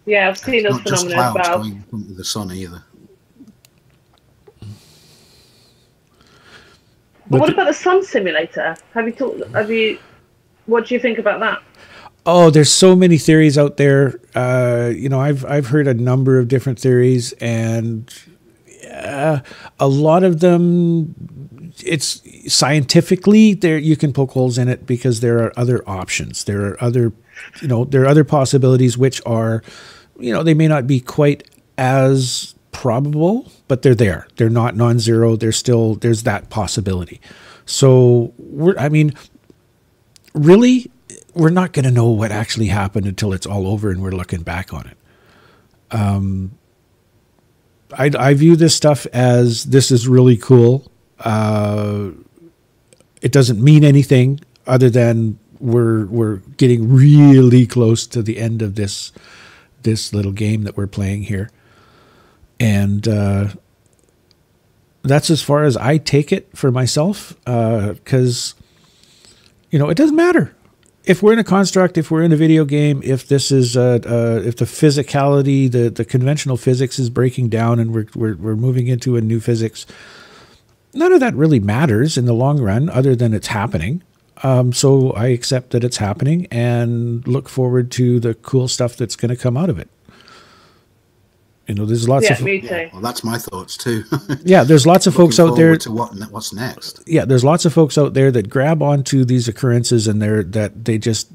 Yeah, I've seen those phenomena as well. Going into the sun either. But what about the sun simulator? What do you think about that? Oh, there's so many theories out there. I've heard a number of different theories, and a lot of them, it's scientifically there. You can poke holes in it because there are other options. There are other possibilities which are, they may not be quite as probable, but they're there. They're not non-zero. There's that possibility. So really, we're not going to know what actually happened until it's all over and we're looking back on it. I view this stuff as, this is really cool. It doesn't mean anything other than we're getting really close to the end of this little game that we're playing here. And that's as far as I take it for myself, because, it doesn't matter. If we're in a construct, if we're in a video game, if this is if the physicality, the conventional physics is breaking down and we're moving into a new physics, none of that really matters in the long run, other than it's happening. So I accept that it's happening and look forward to the cool stuff that's going to come out of it. You know, there's lots Yeah, of me too. Yeah, well, that's my thoughts too. yeah, there's lots of folks out there. To what's next? Yeah, there's lots of folks out there that grab onto these occurrences and they just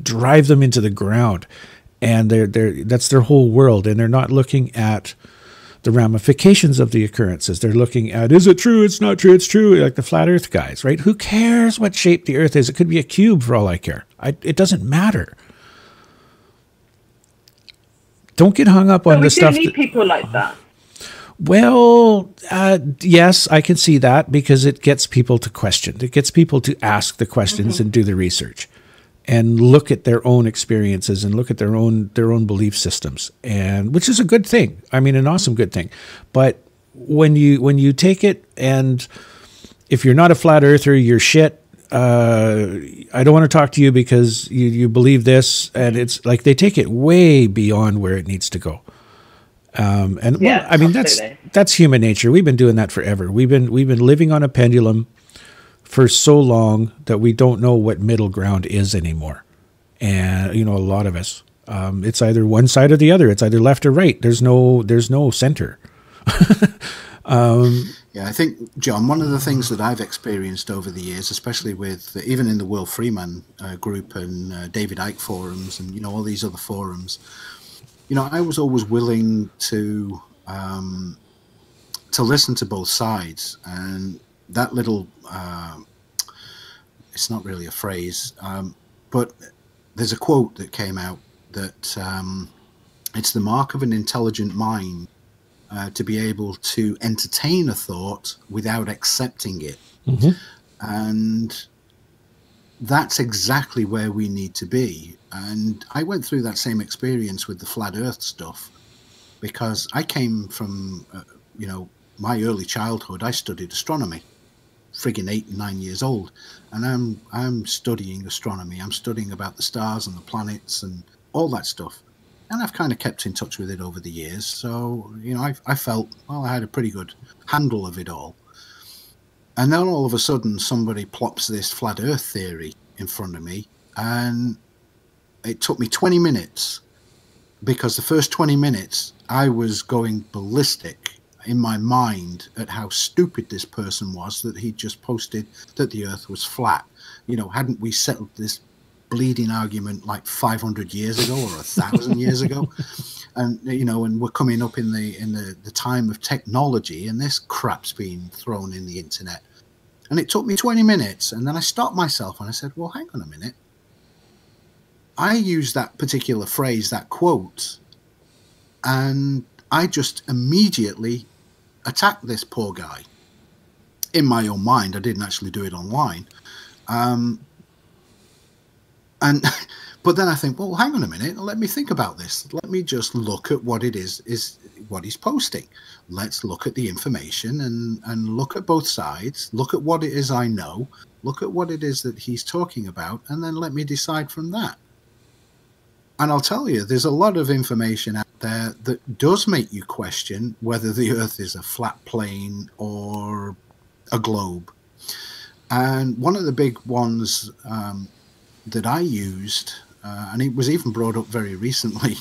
drive them into the ground, and that's their whole world, and they're not looking at the ramifications of the occurrences. They're looking at, is it true? It's not true. It's true. Like the flat Earth guys, right? Who cares what shape the Earth is? It could be a cube for all I care. It doesn't matter. Don't get hung up on But the we stuff. do need people like that. Well, yes, I can see that, because it gets people to question. It gets people to ask the questions and do the research and look at their own experiences and look at their own belief systems, and which is a good thing. I mean, an awesome good thing. But when you take it, and if you're not a flat earther, you're shit. I don't want to talk to you because you believe this, and it's like they take it way beyond where it needs to go. And Yeah, well, I mean, absolutely. that's human nature. We've been doing that forever. We've been living on a pendulum for so long that we don't know what middle ground is anymore. And you know, a lot of us, it's either one side or the other. It's either left or right. There's no center. Yeah, I think, John, one of the things that I've experienced over the years, especially with even in the Will Freeman group and David Icke forums and, you know, all these other forums, you know, I was always willing to listen to both sides. And that little, it's not really a phrase, but there's a quote that came out that it's the mark of an intelligent mind to be able to entertain a thought without accepting it. And that's exactly where we need to be. And I went through that same experience with the flat earth stuff, because I came from, you know, my early childhood, I studied astronomy, friggin' 8 and 9 years old. And I'm studying astronomy. I'm studying about the stars and the planets and all that stuff. And I've kind of kept in touch with it over the years. So, you know, I felt, well, I had a pretty good handle of it all. And then all of a sudden, somebody plops this flat earth theory in front of me. And it took me 20 minutes, because the first 20 minutes, I was going ballistic in my mind at how stupid this person was, that he just posted that the earth was flat. You know, hadn't we settled this bleeding argument like 500 years ago or 1,000 years ago? And you know, and we're coming up in the time of technology, and this crap's being thrown in the internet. And it took me 20 minutes, and then I stopped myself and I said, well, hang on a minute. I used that particular phrase, that quote, and I just immediately attacked this poor guy in my own mind. I didn't actually do it online. And but then I think, well, hang on a minute, let me think about this. Let me just look at what it is what he's posting. Let's look at the information and look at both sides, look at what it is I know, look at what it is that he's talking about, and then let me decide from that. And I'll tell you, there's a lot of information out there that does make you question whether the Earth is a flat plane or a globe. And one of the big ones that I used, and it was even brought up very recently,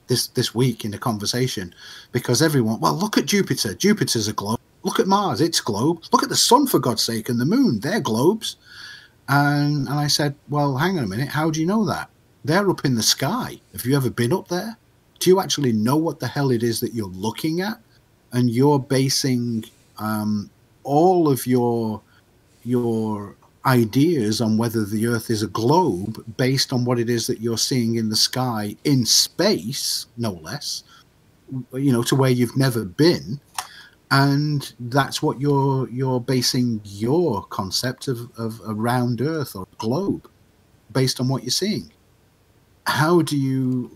this week in a conversation, because everyone, well, look at Jupiter. Jupiter's a globe. Look at Mars, it's a globe. Look at the sun, for God's sake, and the moon, they're globes. And I said, well, hang on a minute, how do you know that? They're up in the sky. Have you ever been up there? Do you actually know what the hell it is that you're looking at? And you're basing all of your ideas on whether the Earth is a globe based on what it is that you're seeing in the sky in space, no less, you know, to where you've never been. And that's what you're basing your concept of a round Earth or globe based on what you're seeing. How do you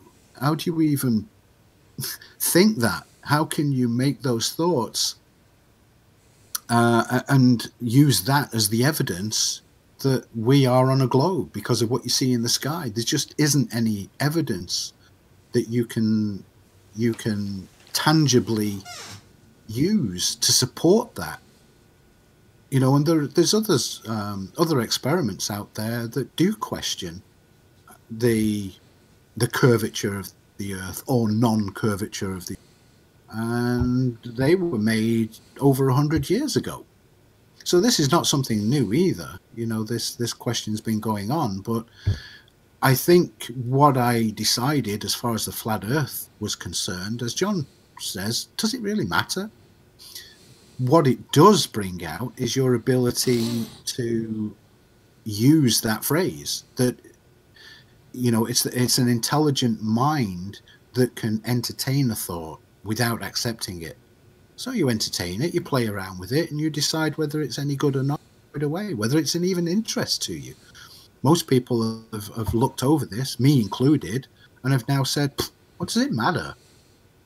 even think that? How can you make those thoughts and use that as the evidence that we are on a globe because of what you see in the sky? There just isn't any evidence that you can tangibly use to support that. You know, and there's other experiments out there that do question the curvature the Earth or non-curvature of the Earth. And they were made over 100 years ago. So this is not something new either. You know, this question's been going on. But I think what I decided as far as the flat Earth was concerned, as John says, does it really matter? What it does bring out is your ability to use that phrase, that, you know, it's an intelligent mind that can entertain a thought without accepting it. So you entertain it, you play around with it, and you decide whether it's any good or not right away, whether it's an even interest to you. Most people have looked over this, me included, and have now said, what does it matter?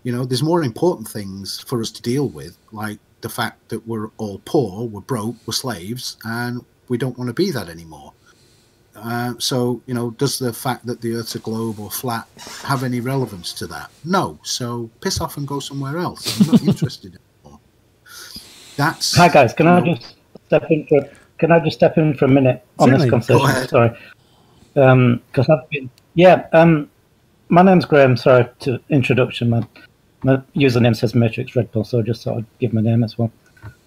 You know, there's more important things for us to deal with, like the fact that we're all poor, we're broke, we're slaves, and we don't want to be that anymore. So, you know, does the fact that the Earth's a globe or flat have any relevance to that? No. So piss off and go somewhere else. I'm not interested anymore. That's. Hi guys, can I just step in for a minute on Certainly. this conversation? Sorry, because I've been my name's Graham. Sorry to introduction. My username says Matrix Red Pill, so I just thought I'd give my name as well.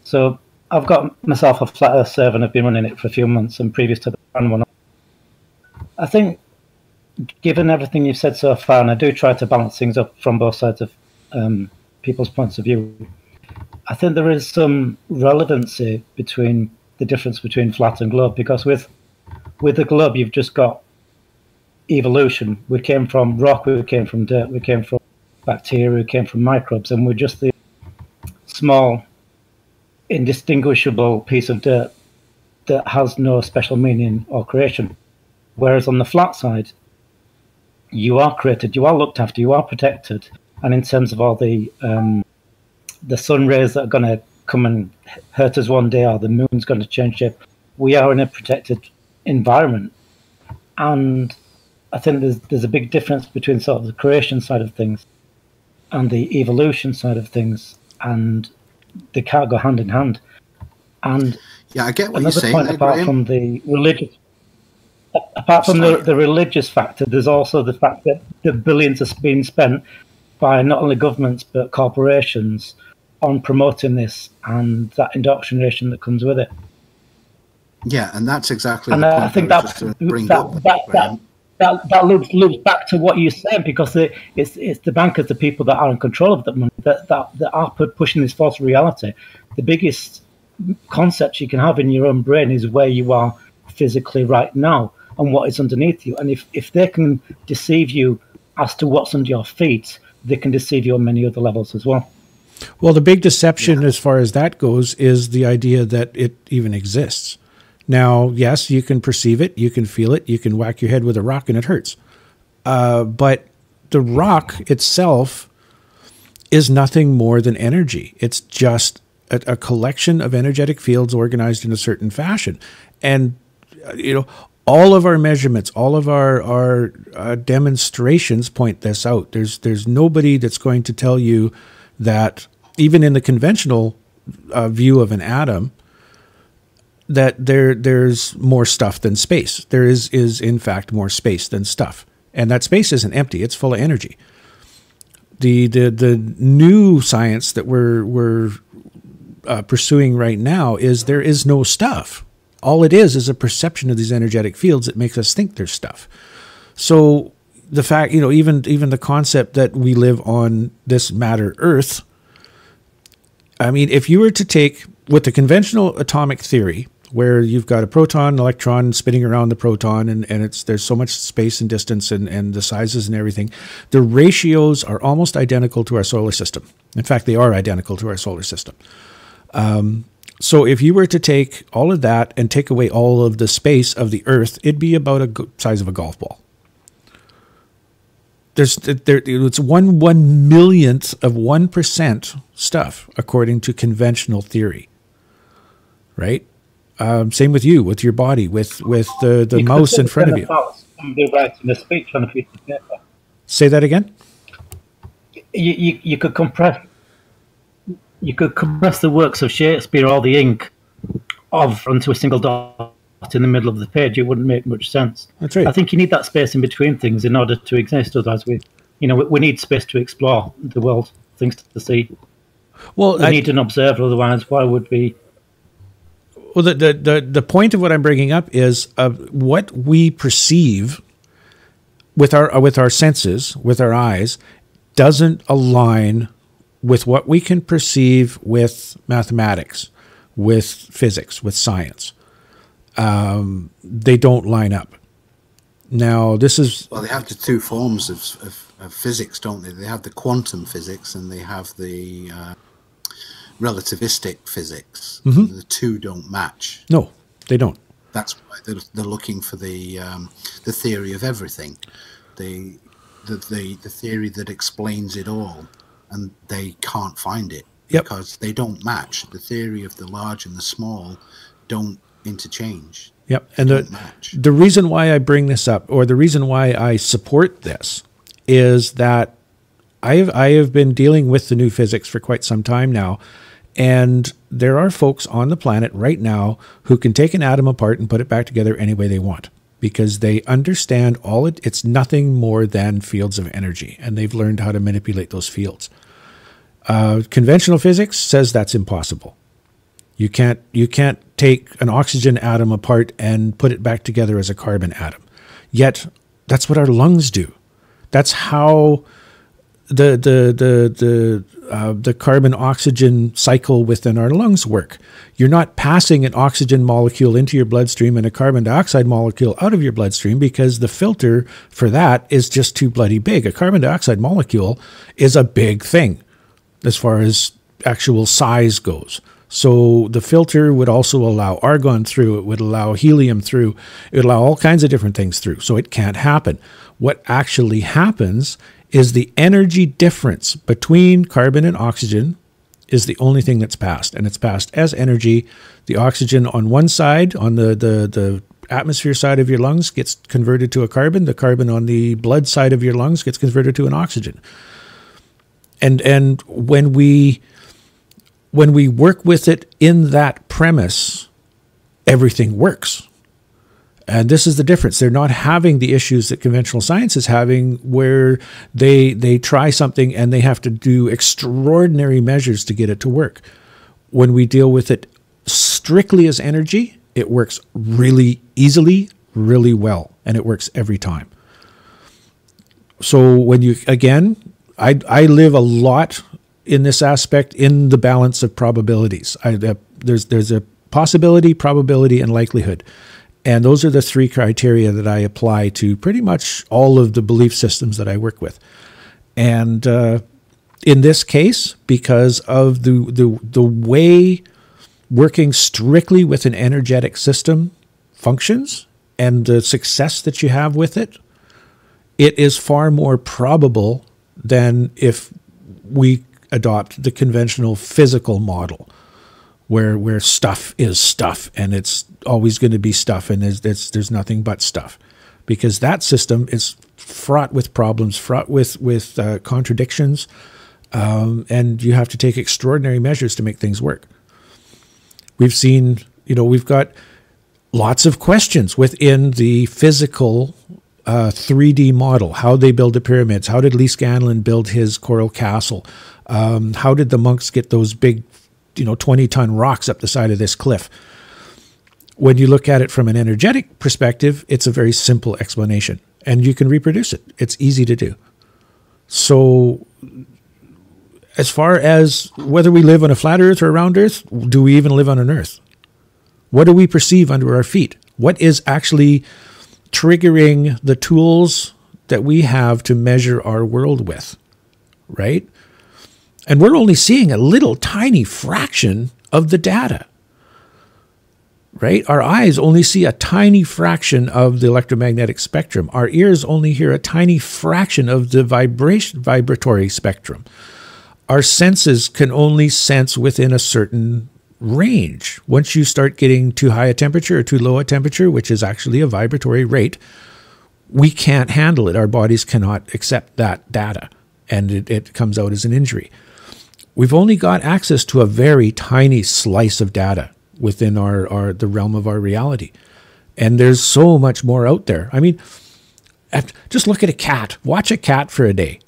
So I've got myself a Flat Earth server, and I've been running it for a few months. And previous to the one, I think, given everything you've said so far, and I do try to balance things up from both sides of people's points of view, I think there is some relevancy between the difference between flat and globe, because with the globe you've just got evolution. We came from rock, we came from dirt, we came from bacteria, we came from microbes, and we're just the small, indistinguishable piece of dirt that has no special meaning or creation. Whereas on the flat side, you are created, you are looked after, you are protected, and in terms of all the sun rays that are going to come and hurt us one day, or the moon's going to change shape, we are in a protected environment. And I think there's a big difference between sort of the creation side of things and the evolution side of things, and they can't go hand in hand. And yeah, I get what you're saying. Another point, apart from the religious. Apart from the religious factor, there's also the fact that the billions are being spent by not only governments but corporations on promoting this and that indoctrination that comes with it. Yeah, and that's exactly and the point I think that loops back to what you're saying, because it's the bankers, the people that are in control of that money, that are pushing this false reality. The biggest concept you can have in your own brain is where you are physically right now and what is underneath you. And if they can deceive you as to what's under your feet, they can deceive you on many other levels as well. Well, the big deception as far as that goes is the idea that it even exists. Now, yes, you can perceive it, you can feel it, you can whack your head with a rock and it hurts. But the rock itself is nothing more than energy. It's just a collection of energetic fields organized in a certain fashion. And, you know, all of our measurements, all of our demonstrations point this out. There's nobody that's going to tell you that, even in the conventional view of an atom, that there's more stuff than space. There is in fact more space than stuff, and that space isn't empty; it's full of energy. The new science that we're pursuing right now is there is no stuff. All it is a perception of these energetic fields that makes us think there's stuff. So the fact, you know, even the concept that we live on this matter Earth. I mean, if you were to take with the conventional atomic theory, where you've got a proton, an electron spinning around the proton, and there's so much space and distance and the sizes and everything, the ratios are almost identical to our solar system. In fact, they are identical to our solar system. So if you were to take all of that and take away all of the space of the Earth, it'd be about the size of a golf ball. It's 1/1,000,000th of 1% stuff, according to conventional theory. Right? Same with you, with your body, with the mouse in front of you. Somebody writing a speech on a piece of paper. Say that again? You could compress the works of Shakespeare or the ink onto a single dot in the middle of the page. It wouldn't make much sense. That's right. I think you need that space in between things in order to exist. Otherwise, you know, we need space to explore the world, things to see. Well, we need an observer, otherwise why would we? Well, the point of what I'm bringing up is what we perceive with our senses, with our eyes, doesn't align with what we can perceive with mathematics, with physics, with science. They don't line up. Now, this is... Well, they have the two forms of physics, don't they? They have the quantum physics and they have the relativistic physics. Mm-hmm. The two don't match. No, they don't. That's why they're looking for the theory of everything, the theory that explains it all, and they can't find it because they don't match. The theory of the large and the small don't interchange. Yep, and the reason why I bring this up, or the reason why I support this, is that I have been dealing with the new physics for quite some time now, and there are folks on the planet right now who can take an atom apart and put it back together any way they want, because they understand it's nothing more than fields of energy, and they've learned how to manipulate those fields. Conventional physics says that's impossible. You can't take an oxygen atom apart and put it back together as a carbon atom. Yet that's what our lungs do. That's how the carbon oxygen cycle within our lungs work. You're not passing an oxygen molecule into your bloodstream and a carbon dioxide molecule out of your bloodstream, because the filter for that is just too bloody big. A carbon dioxide molecule is a big thing as far as actual size goes. So the filter would also allow argon through, it would allow helium through, it would allow all kinds of different things through. So it can't happen. What actually happens is the energy difference between carbon and oxygen is the only thing that's passed. And it's passed as energy. The oxygen on one side, on the atmosphere side of your lungs, gets converted to a carbon. The carbon on the blood side of your lungs gets converted to an oxygen. And when we work with it in that premise, everything works. And this is the difference. They're not having the issues that conventional science is having, where they try something and they have to do extraordinary measures to get it to work. When we deal with it strictly as energy, it works really easily, really well, and it works every time. So when you, again, I live a lot in this aspect in the balance of probabilities. There's a possibility, probability, and likelihood. And those are the three criteria that I apply to pretty much all of the belief systems that I work with. And in this case, because of the way working strictly with an energetic system functions and the success that you have with it, it is far more probable than if we adopt the conventional physical model, where stuff is stuff and it's always going to be stuff, and there's nothing but stuff, because that system is fraught with problems, fraught with contradictions, and you have to take extraordinary measures to make things work. We've seen, we've got lots of questions within the physical 3D model. How they build the pyramids? How did Lee Scanlon build his coral castle? How did the monks get those big 20-ton rocks up the side of this cliff? When you look at it from an energetic perspective, it's a very simple explanation, and you can reproduce it. It's easy to do. So as far as whether we live on a flat earth or a round earth, do we even live on an earth? What do we perceive under our feet? What is actually triggering the tools that we have to measure our world with, right? And we're only seeing a little tiny fraction of the data, right? Our eyes only see a tiny fraction of the electromagnetic spectrum. Our ears only hear a tiny fraction of the vibratory spectrum. Our senses can only sense within a certain range. Once you start getting too high a temperature or too low a temperature, which is actually a vibratory rate, we can't handle it. Our bodies cannot accept that data, and it comes out as an injury. We've only got access to a very tiny slice of data within the realm of our reality. And there's so much more out there. I mean, just look at a cat. Watch a cat for a day.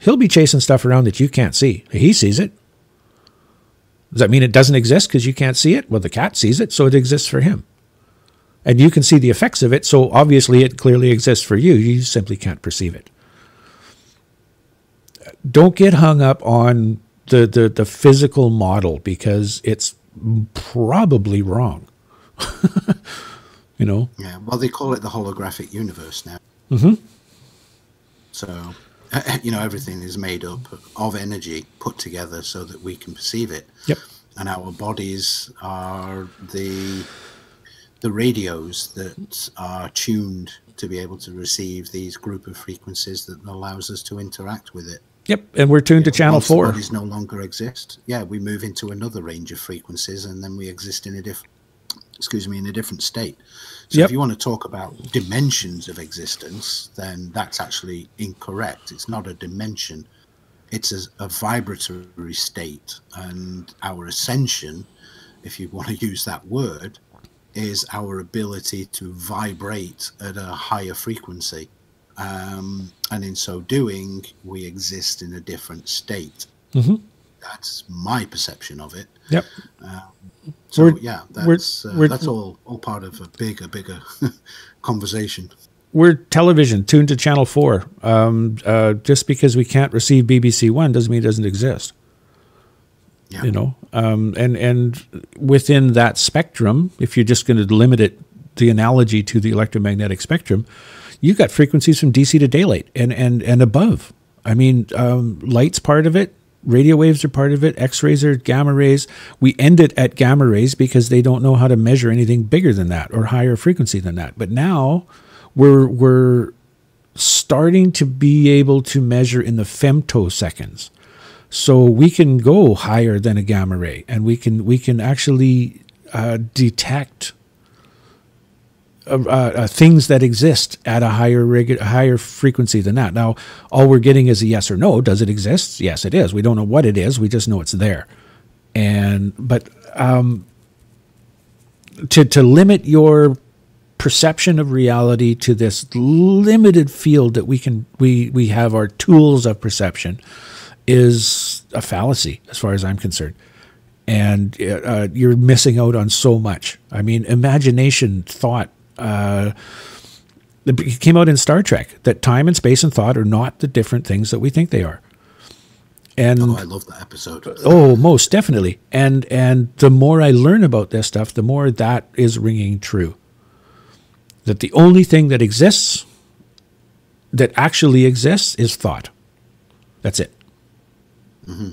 He'll be chasing stuff around that you can't see. He sees it. Does that mean it doesn't exist because you can't see it? Well, the cat sees it, so it exists for him. And you can see the effects of it, so obviously it clearly exists for you. You simply can't perceive it. Don't get hung up on the physical model because it's probably wrong. You know? Yeah, well, they call it the holographic universe now. Mm-hmm. So, you know, everything is made up of energy put together so that we can perceive it. Yep. And our bodies are the radios that are tuned to be able to receive these group of frequencies that allows us to interact with it. Yep, and we're tuned to channel 4. Bodies no longer exist. Yeah, we move into another range of frequencies, and then we exist in a different state. So Yep. if you want to talk about dimensions of existence, then that's actually incorrect. It's not a dimension. It's a vibratory state, and our ascension, if you want to use that word, is our ability to vibrate at a higher frequency. And in so doing, we exist in a different state. Mm-hmm. That's my perception of it. Yep. So We're- yeah, we're- that's all part of a bigger conversation. We're television tuned to channel 4. Just because we can't receive BBC One doesn't mean it doesn't exist. Yeah. You know, and within that spectrum, if you're just going to limit it, the analogy to the electromagnetic spectrum, you've got frequencies from DC to daylight and above. I mean, light's part of it. Radio waves are part of it. X-rays are gamma rays. We end it at gamma rays because they don't know how to measure anything bigger than that or higher frequency than that. But now we're starting to be able to measure in the femtoseconds. So we can go higher than a gamma ray, and we can actually detect things that exist at a higher frequency than that. Now, all we're getting is a yes or no. Does it exist? Yes, it is. We don't know what it is. We just know it's there. But to limit your perception of reality to this limited field that we have our tools of perception is a fallacy as far as I'm concerned. And you're missing out on so much. I mean, imagination, thought, it came out in Star Trek that time and space and thought are not the different things that we think they are. And I love that episode. Oh, most definitely. And the more I learn about this stuff, the more that is ringing true. That the only thing that exists, that actually exists, is thought. That's it. Mm-hmm.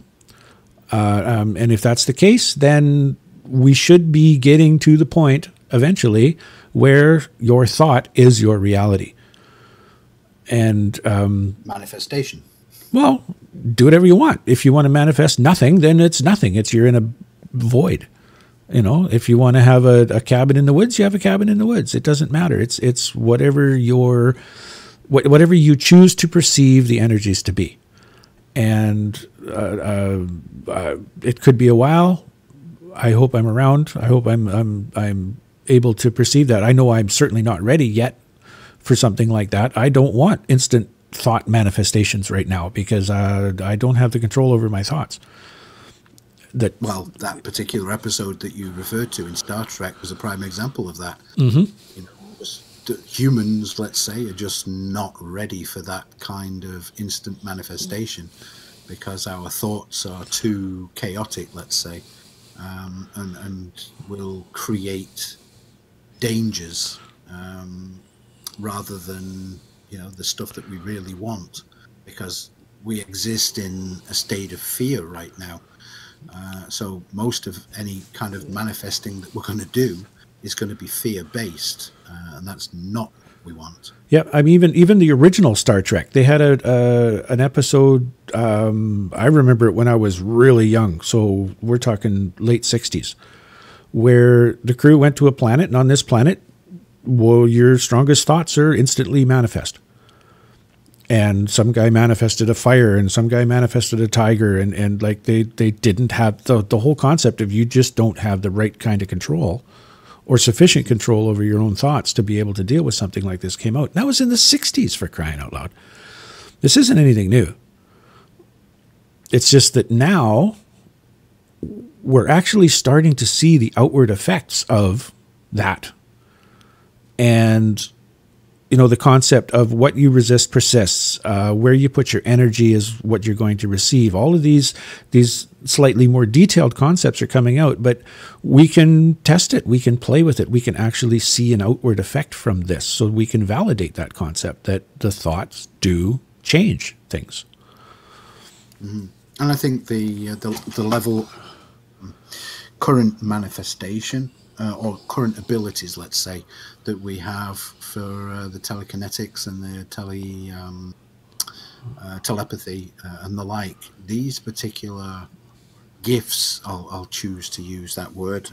And if that's the case, then we should be getting to the point eventually where your thought is your reality. And Manifestation. well, do whatever you want. If you want to manifest nothing, then it's nothing. You're in a void. You know, if you want to have a cabin in the woods, you have a cabin in the woods. It doesn't matter. It's whatever whatever you choose to perceive the energies to be. And it could be a while. I hope I'm around. I hope I'm able to perceive that. I know I'm certainly not ready yet for something like that. I don't want instant thought manifestations right now because I don't have the control over my thoughts. That particular episode that you referred to in Star Trek was a prime example of that. Mm-hmm. You know, humans, let's say, are just not ready for that kind of instant manifestation because our thoughts are too chaotic, let's say, and will create dangers rather than, you know, the stuff that we really want, because we exist in a state of fear right now. So most of any kind of manifesting that we're going to do is going to be fear-based, and that's not what we want. Yeah, I mean, even the original Star Trek, they had an episode. I remember it when I was really young, so we're talking late 60s, where the crew went to a planet, and on this planet, well, your strongest thoughts are instantly manifest. And some guy manifested a fire, and some guy manifested a tiger, and like they didn't have the whole concept of you just don't have the right kind of control or sufficient control over your own thoughts to be able to deal with something like this came out. And that was in the 60s, for crying out loud. This isn't anything new. It's just that now we're actually starting to see the outward effects of that. And, you know, the concept of what you resist persists, where you put your energy is what you're going to receive. All of these slightly more detailed concepts are coming out, but we can test it. We can play with it. We can actually see an outward effect from this. So we can validate that concept that the thoughts do change things. Mm-hmm. And I think the level current manifestation or current abilities, let's say, that we have for the telekinetics and the telepathy and the like, these particular gifts, I'll choose to use that word,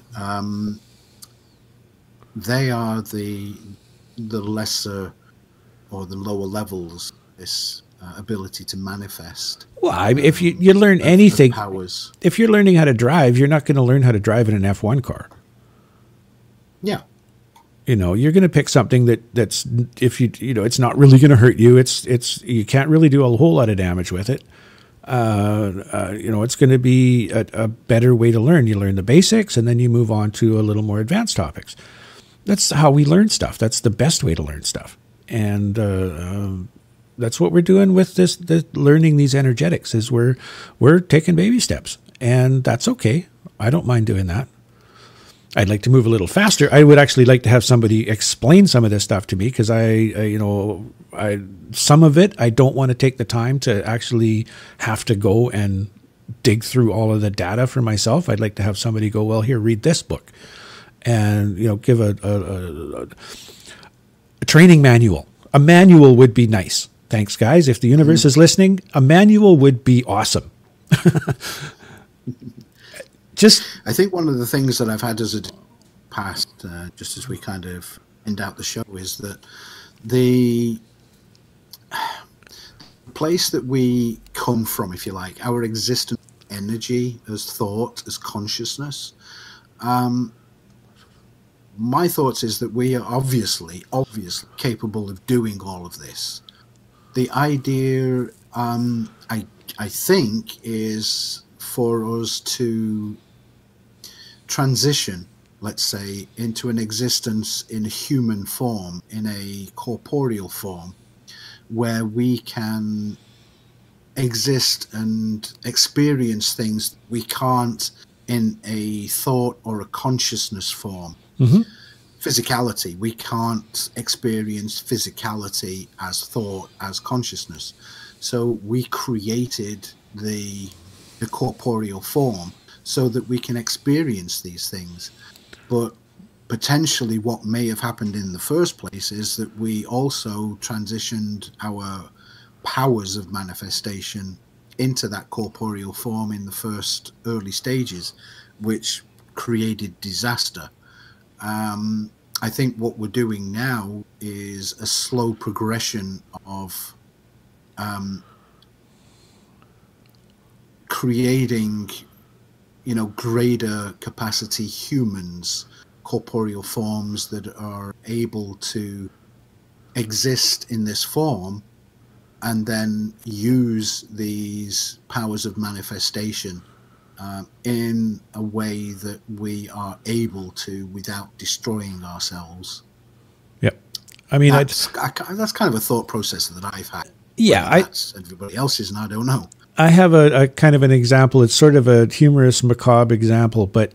they are the lesser or the lower levels, this ability to manifest. Well, I mean, if you learn anything, powers. If you're learning how to drive, you're not going to learn how to drive in an F1 car. Yeah. You know, you're going to pick something that's if you know, it's not really going to hurt you. It's you can't really do a whole lot of damage with it. You know, it's going to be a better way to learn. You learn the basics, and then you move on to a little more advanced topics. That's how we learn stuff. That's the best way to learn stuff, and that's what we're doing with this learning these energetics. Is we're taking baby steps, and that's okay. I don't mind doing that. I'd like to move a little faster. I would actually like to have somebody explain some of this stuff to me, because some of it I don't want to take the time to actually have to go and dig through all of the data for myself. I'd like to have somebody go, well, here, read this book, and give a training manual. A manual would be nice. Thanks, guys. If the universe is listening, a manual would be awesome. I think one of the things that I've had as a past, just as we kind of end out the show, is that the place that we come from, if you like, our existence, energy, as thought, as consciousness. My thoughts is that we are obviously capable of doing all of this. The idea, I think, is for us to transition, let's say, into an existence in a human form, in a corporeal form, where we can exist and experience things we can't in a thought or a consciousness form. Mm-hmm. Physicality, we can't experience physicality as thought, as consciousness. So we created the corporeal form so that we can experience these things. But potentially what may have happened in the first place is that we also transitioned our powers of manifestation into that corporeal form in the first early stages, which created disaster. I think what we're doing now is a slow progression of creating, greater capacity humans, corporeal forms that are able to exist in this form and then use these powers of manifestation in a way that we are able to without destroying ourselves. Yep. I mean, that's kind of a thought process that I've had. Yeah. That's everybody else's, and I don't know. I have a kind of an example. It's sort of a humorous, macabre example, but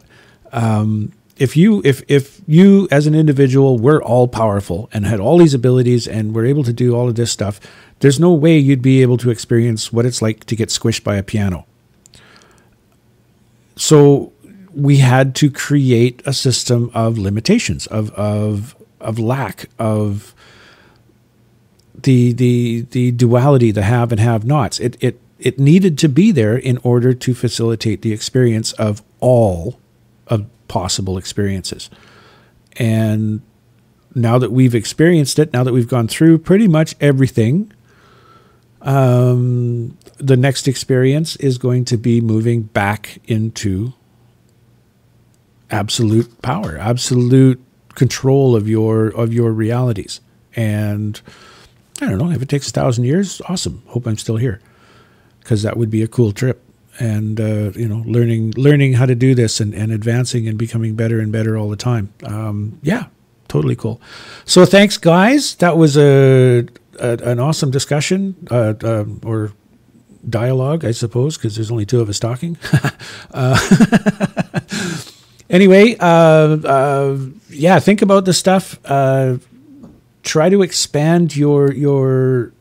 if you as an individual were all powerful and had all these abilities and were able to do all of this stuff, there's no way you'd be able to experience what it's like to get squished by a piano. So we had to create a system of limitations, of lack, of the duality, the have and have nots. It needed to be there in order to facilitate the experience of all of possible experiences. And now that we've experienced it, now that we've gone through pretty much everything, the next experience is going to be moving back into absolute power, absolute control of your realities. And I don't know, if it takes 1,000 years, awesome. Hope I'm still here, because that would be a cool trip. and learning how to do this and advancing and becoming better and better all the time. Yeah, totally cool. So thanks, guys. That was an awesome discussion or dialogue, I suppose, because there's only two of us talking. Anyway, yeah, think about the stuff. Try to expand your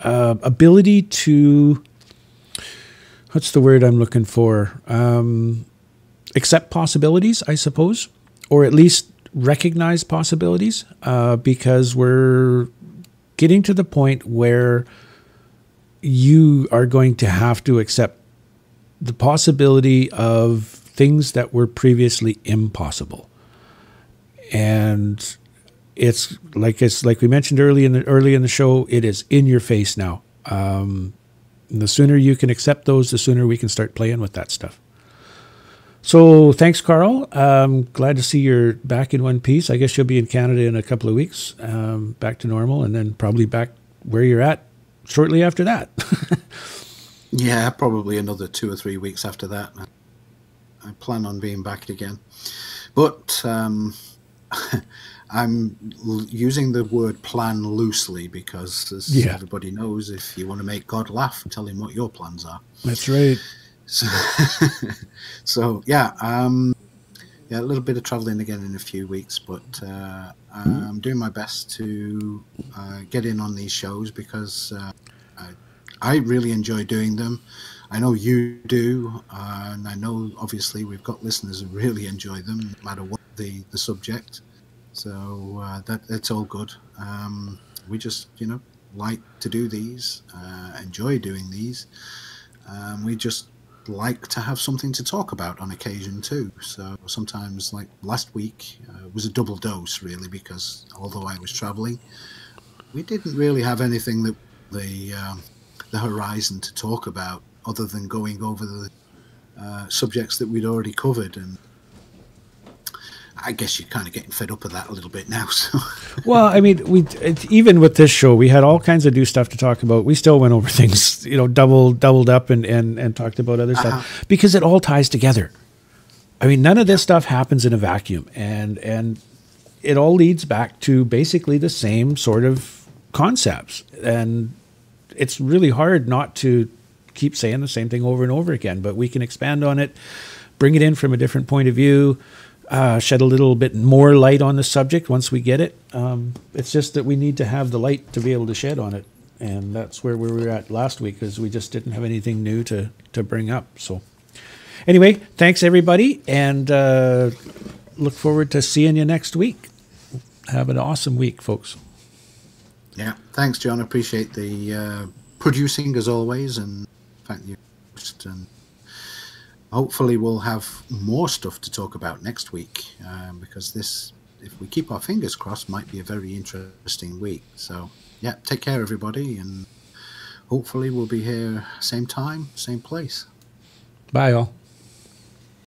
ability to, what's the word I'm looking for? Accept possibilities, I suppose, or at least recognize possibilities, because we're getting to the point where you are going to have to accept the possibility of things that were previously impossible. And it's like we mentioned early in the show, it is in your face now. The sooner you can accept those, the sooner we can start playing with that stuff. So thanks, Carl. Glad to see you're back in one piece. I guess you'll be in Canada in a couple of weeks, back to normal, and then probably back where you're at shortly after that. Yeah, probably another 2 or 3 weeks after that. I plan on being back again. But I'm using the word plan loosely because, as everybody knows, if you want to make God laugh, tell him what your plans are. That's right. So yeah, a little bit of traveling again in a few weeks, but I'm doing my best to get in on these shows because I really enjoy doing them. I know you do, and I know obviously we've got listeners who really enjoy them, no matter what the subject. So that's all good. We just like to do these, enjoy doing these. We just like to have something to talk about on occasion too. So sometimes, like last week, was a double dose really, because although I was traveling, we didn't really have anything that the horizon to talk about other than going over the subjects that we'd already covered. And I guess you're kind of getting fed up of that a little bit now. So. Well, I mean, even with this show, we had all kinds of new stuff to talk about. We still went over things, doubled up and talked about other stuff because it all ties together. I mean, none of this stuff happens in a vacuum, and it all leads back to basically the same sort of concepts. And it's really hard not to keep saying the same thing over and over again, but we can expand on it, bring it in from a different point of view. Shed a little bit more light on the subject once we get it. It's just that we need to have the light to be able to shed on it. And that's where we were at last week, because we just didn't have anything new to bring up. So anyway, thanks everybody, and look forward to seeing you next week. Have an awesome week, folks. Yeah, thanks, John. I appreciate the producing as always, and the fact you host, and hopefully we'll have more stuff to talk about next week, because this, if we keep our fingers crossed, might be a very interesting week. So yeah, take care everybody, and hopefully we'll be here same time, same place. Bye all.